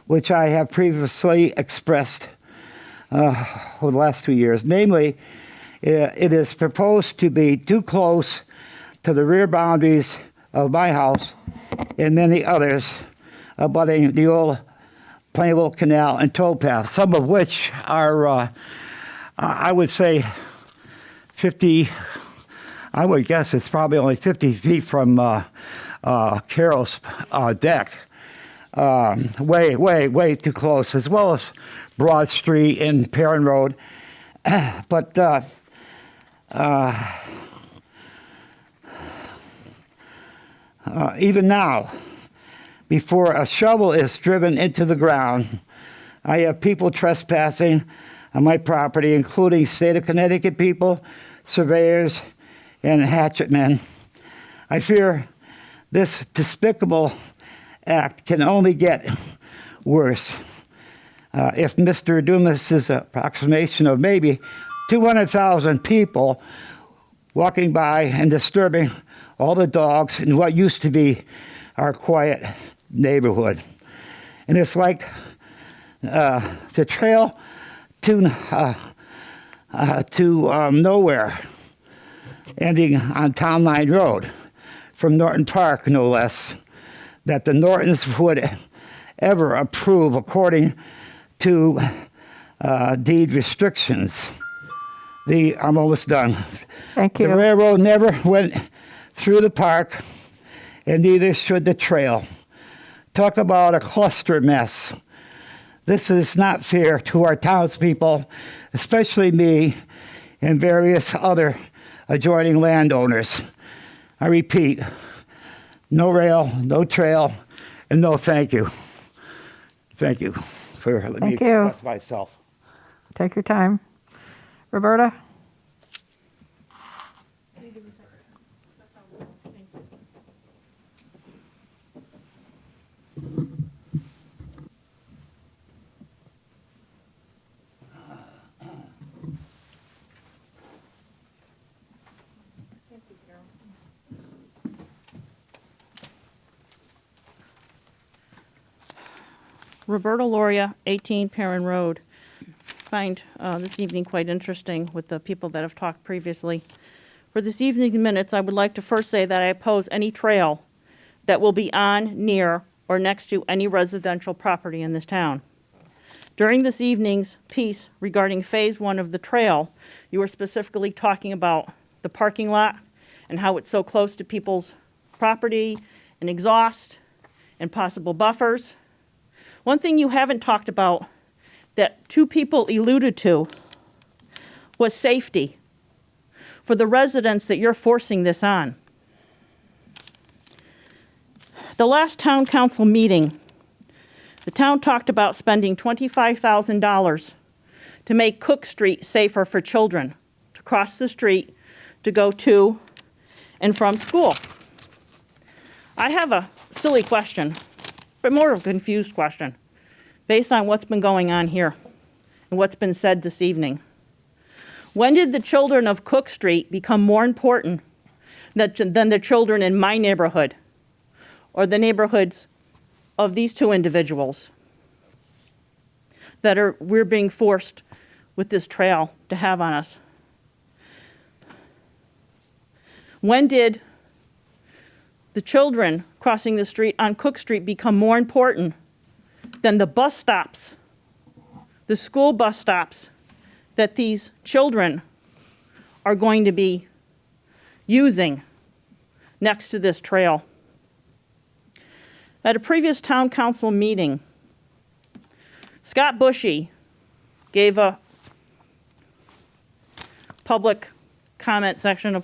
which I have previously expressed for the last 2 years. Namely, it is proposed to be too close to the rear boundaries of my house and many others abutting the old Plainville Canal and towpath, some of which are, I would say, 50, I would guess it's probably only 50 feet from Carol's deck. Way too close, as well as Broad Street and Perrin Road. But even now, before a shovel is driven into the ground, I have people trespassing on my property, including state of Connecticut people, surveyors, and hatchet men. I fear this despicable act can only get worse. If Mr. Dumas's approximation of maybe 200,000 people walking by and disturbing all the dogs in what used to be our quiet neighborhood. And it's like the trail to nowhere, ending on Town Line Road from Norton Park, no less, that the Nortons would ever approve according to deed restrictions. I'm almost done. Thank you. The railroad never went through the park, and neither should the trail. Talk about a cluster mess. This is not fair to our townspeople, especially me and various other adjoining landowners. I repeat, no rail, no trail, and no thank you. Thank you for letting me express myself. Take your time. Roberta? Roberta Loria, 18 Perrin Road. Find this evening quite interesting with the people that have talked previously. For this evening's minutes, I would like to first say that I oppose any trail that will be on, near, or next to any residential property in this town. During this evening's piece regarding Phase 1 of the trail, you were specifically talking about the parking lot and how it's so close to people's property and exhaust and possible buffers. One thing you haven't talked about that two people alluded to was safety for the residents that you're forcing this on. The last town council meeting, the town talked about spending $25,000 to make Cook Street safer for children to cross the street to go to and from school. I have a silly question, but more of a confused question, based on what's been going on here and what's been said this evening. When did the children of Cook Street become more important than the children in my neighborhood or the neighborhoods of these two individuals that we're being forced with this trail to have on us? When did the children crossing the street on Cook Street become more important than the bus stops, the school bus stops that these children are going to be using next to this trail? At a previous town council meeting, Scott Bushy gave a public comment section, a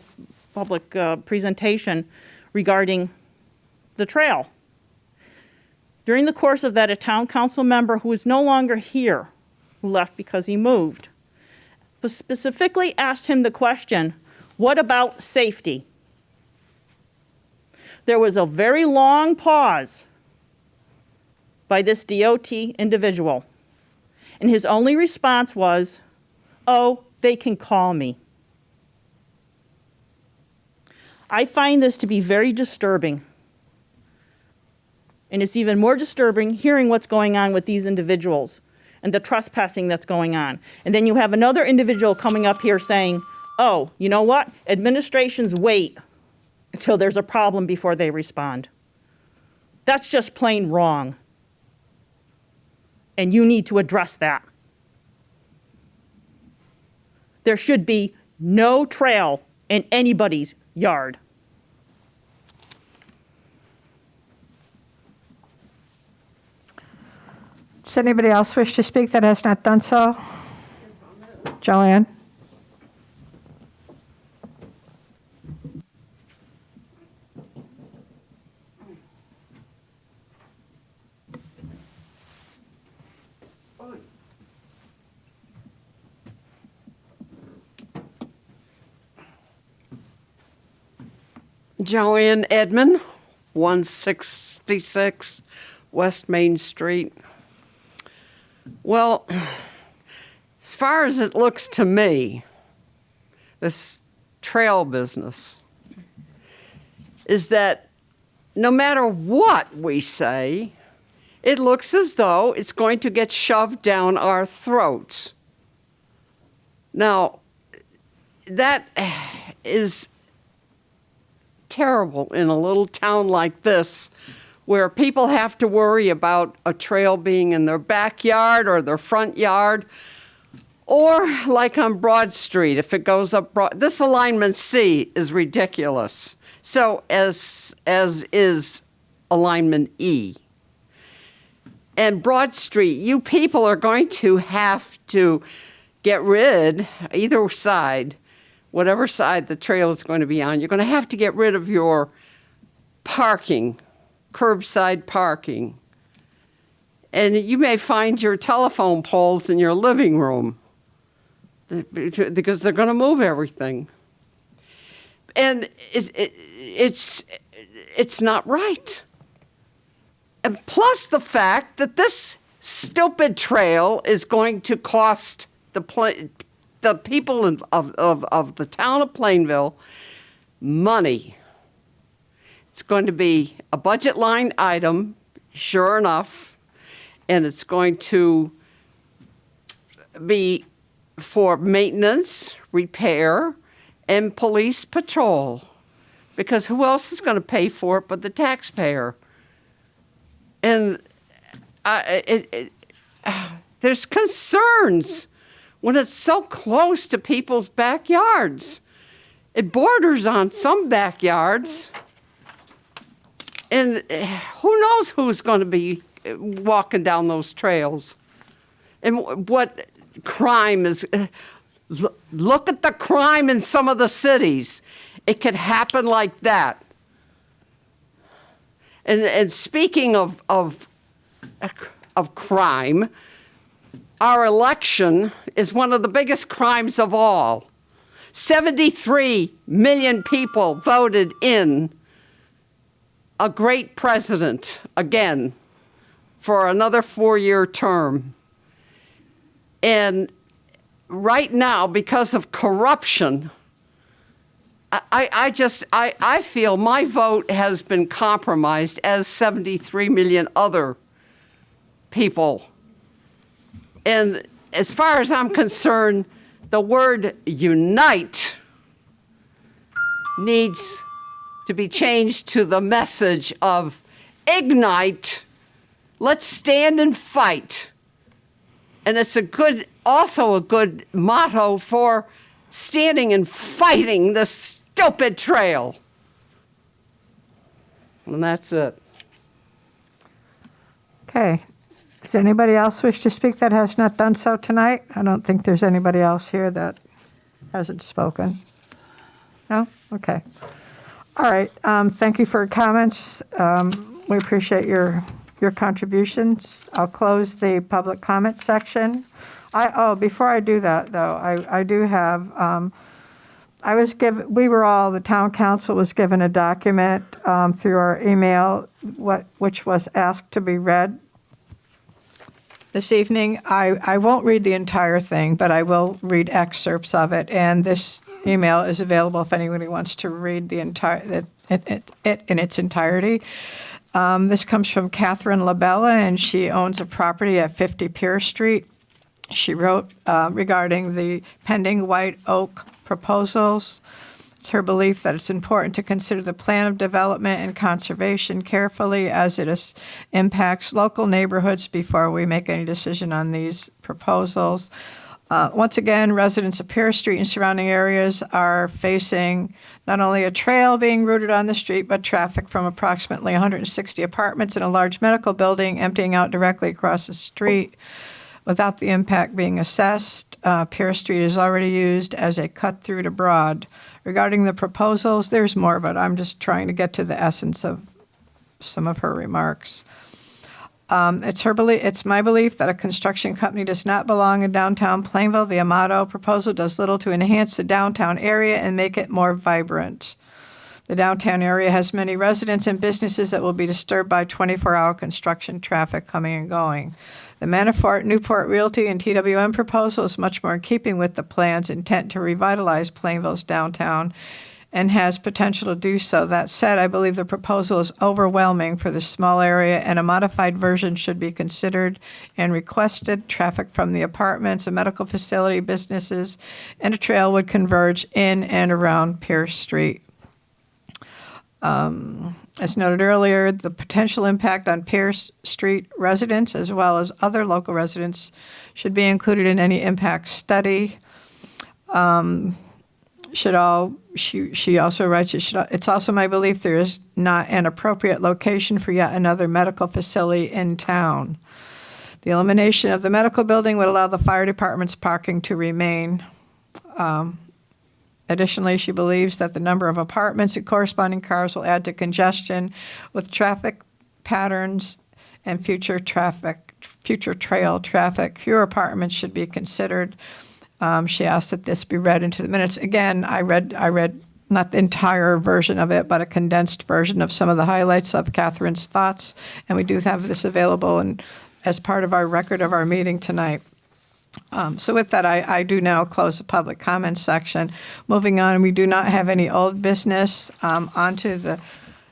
public presentation regarding the trail. During the course of that, a town council member who is no longer here, who left because he moved, specifically asked him the question, what about safety? There was a very long pause by this DOT individual, and his only response was, oh, they can call me. I find this to be very disturbing. And it's even more disturbing hearing what's going on with these individuals and the trespassing that's going on. And then you have another individual coming up here saying, oh, you know what? Administrations wait until there's a problem before they respond. That's just plain wrong. And you need to address that. There should be no trail in anybody's yard. Does anybody else wish to speak that has not done so? Joanne? Joanne Edmond, 166 West Main Street. Well, as far as it looks to me, this trail business is that no matter what we say, it looks as though it's going to get shoved down our throats. Now, that is terrible in a little town like this, where people have to worry about a trail being in their backyard or their front yard, or like on Broad Street, if it goes up Broad. This alignment C is ridiculous. So as is alignment E. And Broad Street, you people are going to have to get rid, either side, whatever side the trail is going to be on, you're going to have to get rid of your parking, curbside parking. And you may find your telephone poles in your living room because they're going to move everything. And it's not right. And plus the fact that this stupid trail is going to cost the people of the town of Plainville money. It's going to be a budget line item, sure enough, and it's going to be for maintenance, repair, and police patrol. Because who else is going to pay for it but the taxpayer? And There's concerns when it's so close to people's backyards. It borders on some backyards. And who knows who's going to be walking down those trails? And what crime is... Look at the crime in some of the cities. It could happen like that. And speaking of crime, our election is one of the biggest crimes of all. 73 million people voted in a great president again for another 4-year term. And right now, because of corruption, I feel my vote has been compromised, as 73 million other people. And as far as I'm concerned, the word unite needs to be changed to the message of ignite, let's stand and fight. And it's also a good motto for standing and fighting the stupid trail. And that's it. Okay. Does anybody else wish to speak that has not done so tonight? I don't think there's anybody else here that hasn't spoken. No? Okay. All right. Thank you for your comments. We appreciate your contributions. I'll close the public comment section. Before I do that, though, I do have, the town council was given a document through our email, which was asked to be read this evening. I won't read the entire thing, but I will read excerpts of it, and this email is available if anybody wants to read the entire it in its entirety. This comes from Catherine LaBella, and she owns a property at 50 Pierce Street. She wrote regarding the pending White Oak proposals. It's her belief that it's important to consider the plan of development and conservation carefully as it impacts local neighborhoods before we make any decision on these proposals. Once again, residents of Pierce Street and surrounding areas are facing not only a trail being routed on the street, but traffic from approximately 160 apartments and a large medical building emptying out directly across the street without the impact being assessed. Pierce Street is already used as a cut-through to Broad. Regarding the proposals, there's more, but I'm just trying to get to the essence of some of her remarks. It's my belief that a construction company does not belong in downtown Plainville. The Amato proposal does little to enhance the downtown area and make it more vibrant. The downtown area has many residents and businesses that will be disturbed by 24-hour construction traffic coming and going. The Manafort, Newport Realty, and TWM proposal is much more in keeping with the plan's intent to revitalize Plainville's downtown and has potential to do so. That said, I believe the proposal is overwhelming for this small area, and a modified version should be considered and requested. Traffic from the apartments, a medical facility, businesses, and a trail would converge in and around Pierce Street. As noted earlier, the potential impact on Pierce Street residents as well as other local residents should be included in any impact study. She also writes, it's also my belief there is not an appropriate location for yet another medical facility in town. The elimination of the medical building would allow the fire department's parking to remain. Additionally, she believes that the number of apartments and corresponding cars will add to congestion with traffic patterns and future trail traffic. Fewer apartments should be considered. She asked that this be read into the minutes. Again, I read not the entire version of it, but a condensed version of some of the highlights of Catherine's thoughts, and we do have this available as part of our record of our meeting tonight. So with that, I do now close the public comment section. Moving on, we do not have any old business. Onto the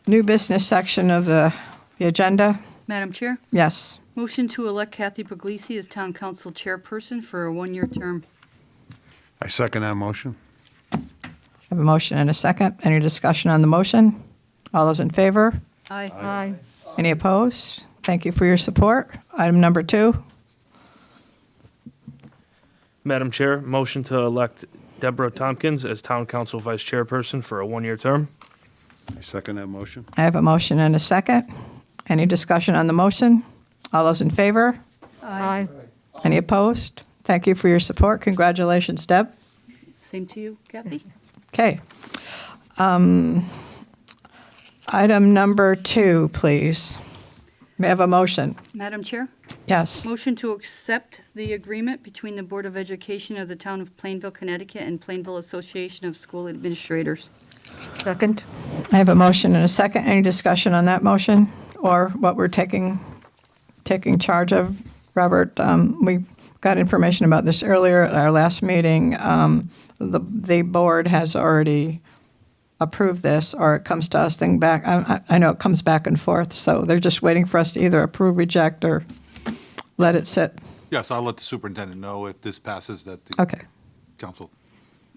new business section of the agenda. Madam Chair? Yes. Motion to elect Kathy Puglisi as Town Council Chairperson for a 1-year term. I second that motion. I have a motion and a second. Any discussion on the motion? All those in favor? Aye. Aye. Any opposed? Thank you for your support. Item number 2. Madam Chair, motion to elect Deborah Tompkins as Town Council Vice Chairperson for a one-year term. I second that motion. I have a motion and a second. Any discussion on the motion? All those in favor? Aye. Any opposed? Thank you for your support. Congratulations, Deb. Same to you, Kathy. Okay. Item number 2, please. May I have a motion? Madam Chair, Yes. motion to accept the agreement between the Board of Education of the Town of Plainville, Connecticut and Plainville Association of School Administrators. Second. I have a motion and a second. Any discussion on that motion or what we're taking charge of? Robert, we got information about this earlier at our last meeting. The board has already approved this, or it comes to us back. I know it comes back and forth, so they're just waiting for us to either approve, reject, or let it sit. Yes, I'll let the superintendent know if this passes that the Okay. council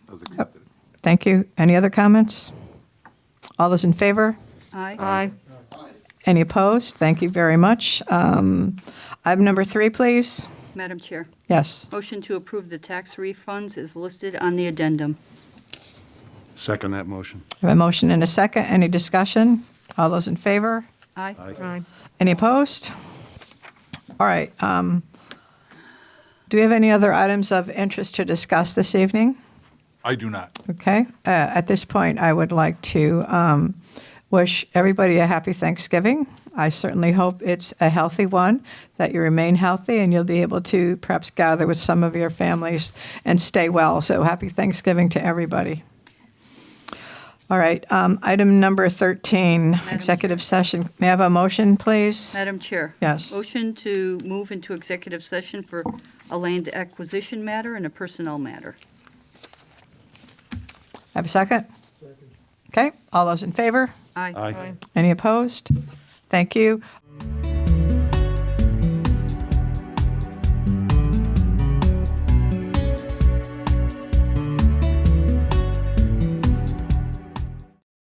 has accepted it. Thank you. Any other comments? All those in favor? Aye. Aye. Any opposed? Thank you very much. Item number 3, please. Madam Chair, Yes. motion to approve the tax refunds is listed on the addendum. Second that motion. I have a motion and a second. Any discussion? All those in favor? Aye. Aye. Any opposed? All right. Do we have any other items of interest to discuss this evening? I do not. Okay. At this point, I would like to wish everybody a happy Thanksgiving. I certainly hope it's a healthy one, that you remain healthy, and you'll be able to perhaps gather with some of your families and stay well. So happy Thanksgiving to everybody. All right. Item number 13, executive session. May I have a motion, please? Madam Chair. Yes. Motion to move into executive session for a land acquisition matter and a personnel matter. Have a second? Second. Okay. All those in favor? Aye. Aye. Any opposed? Thank you.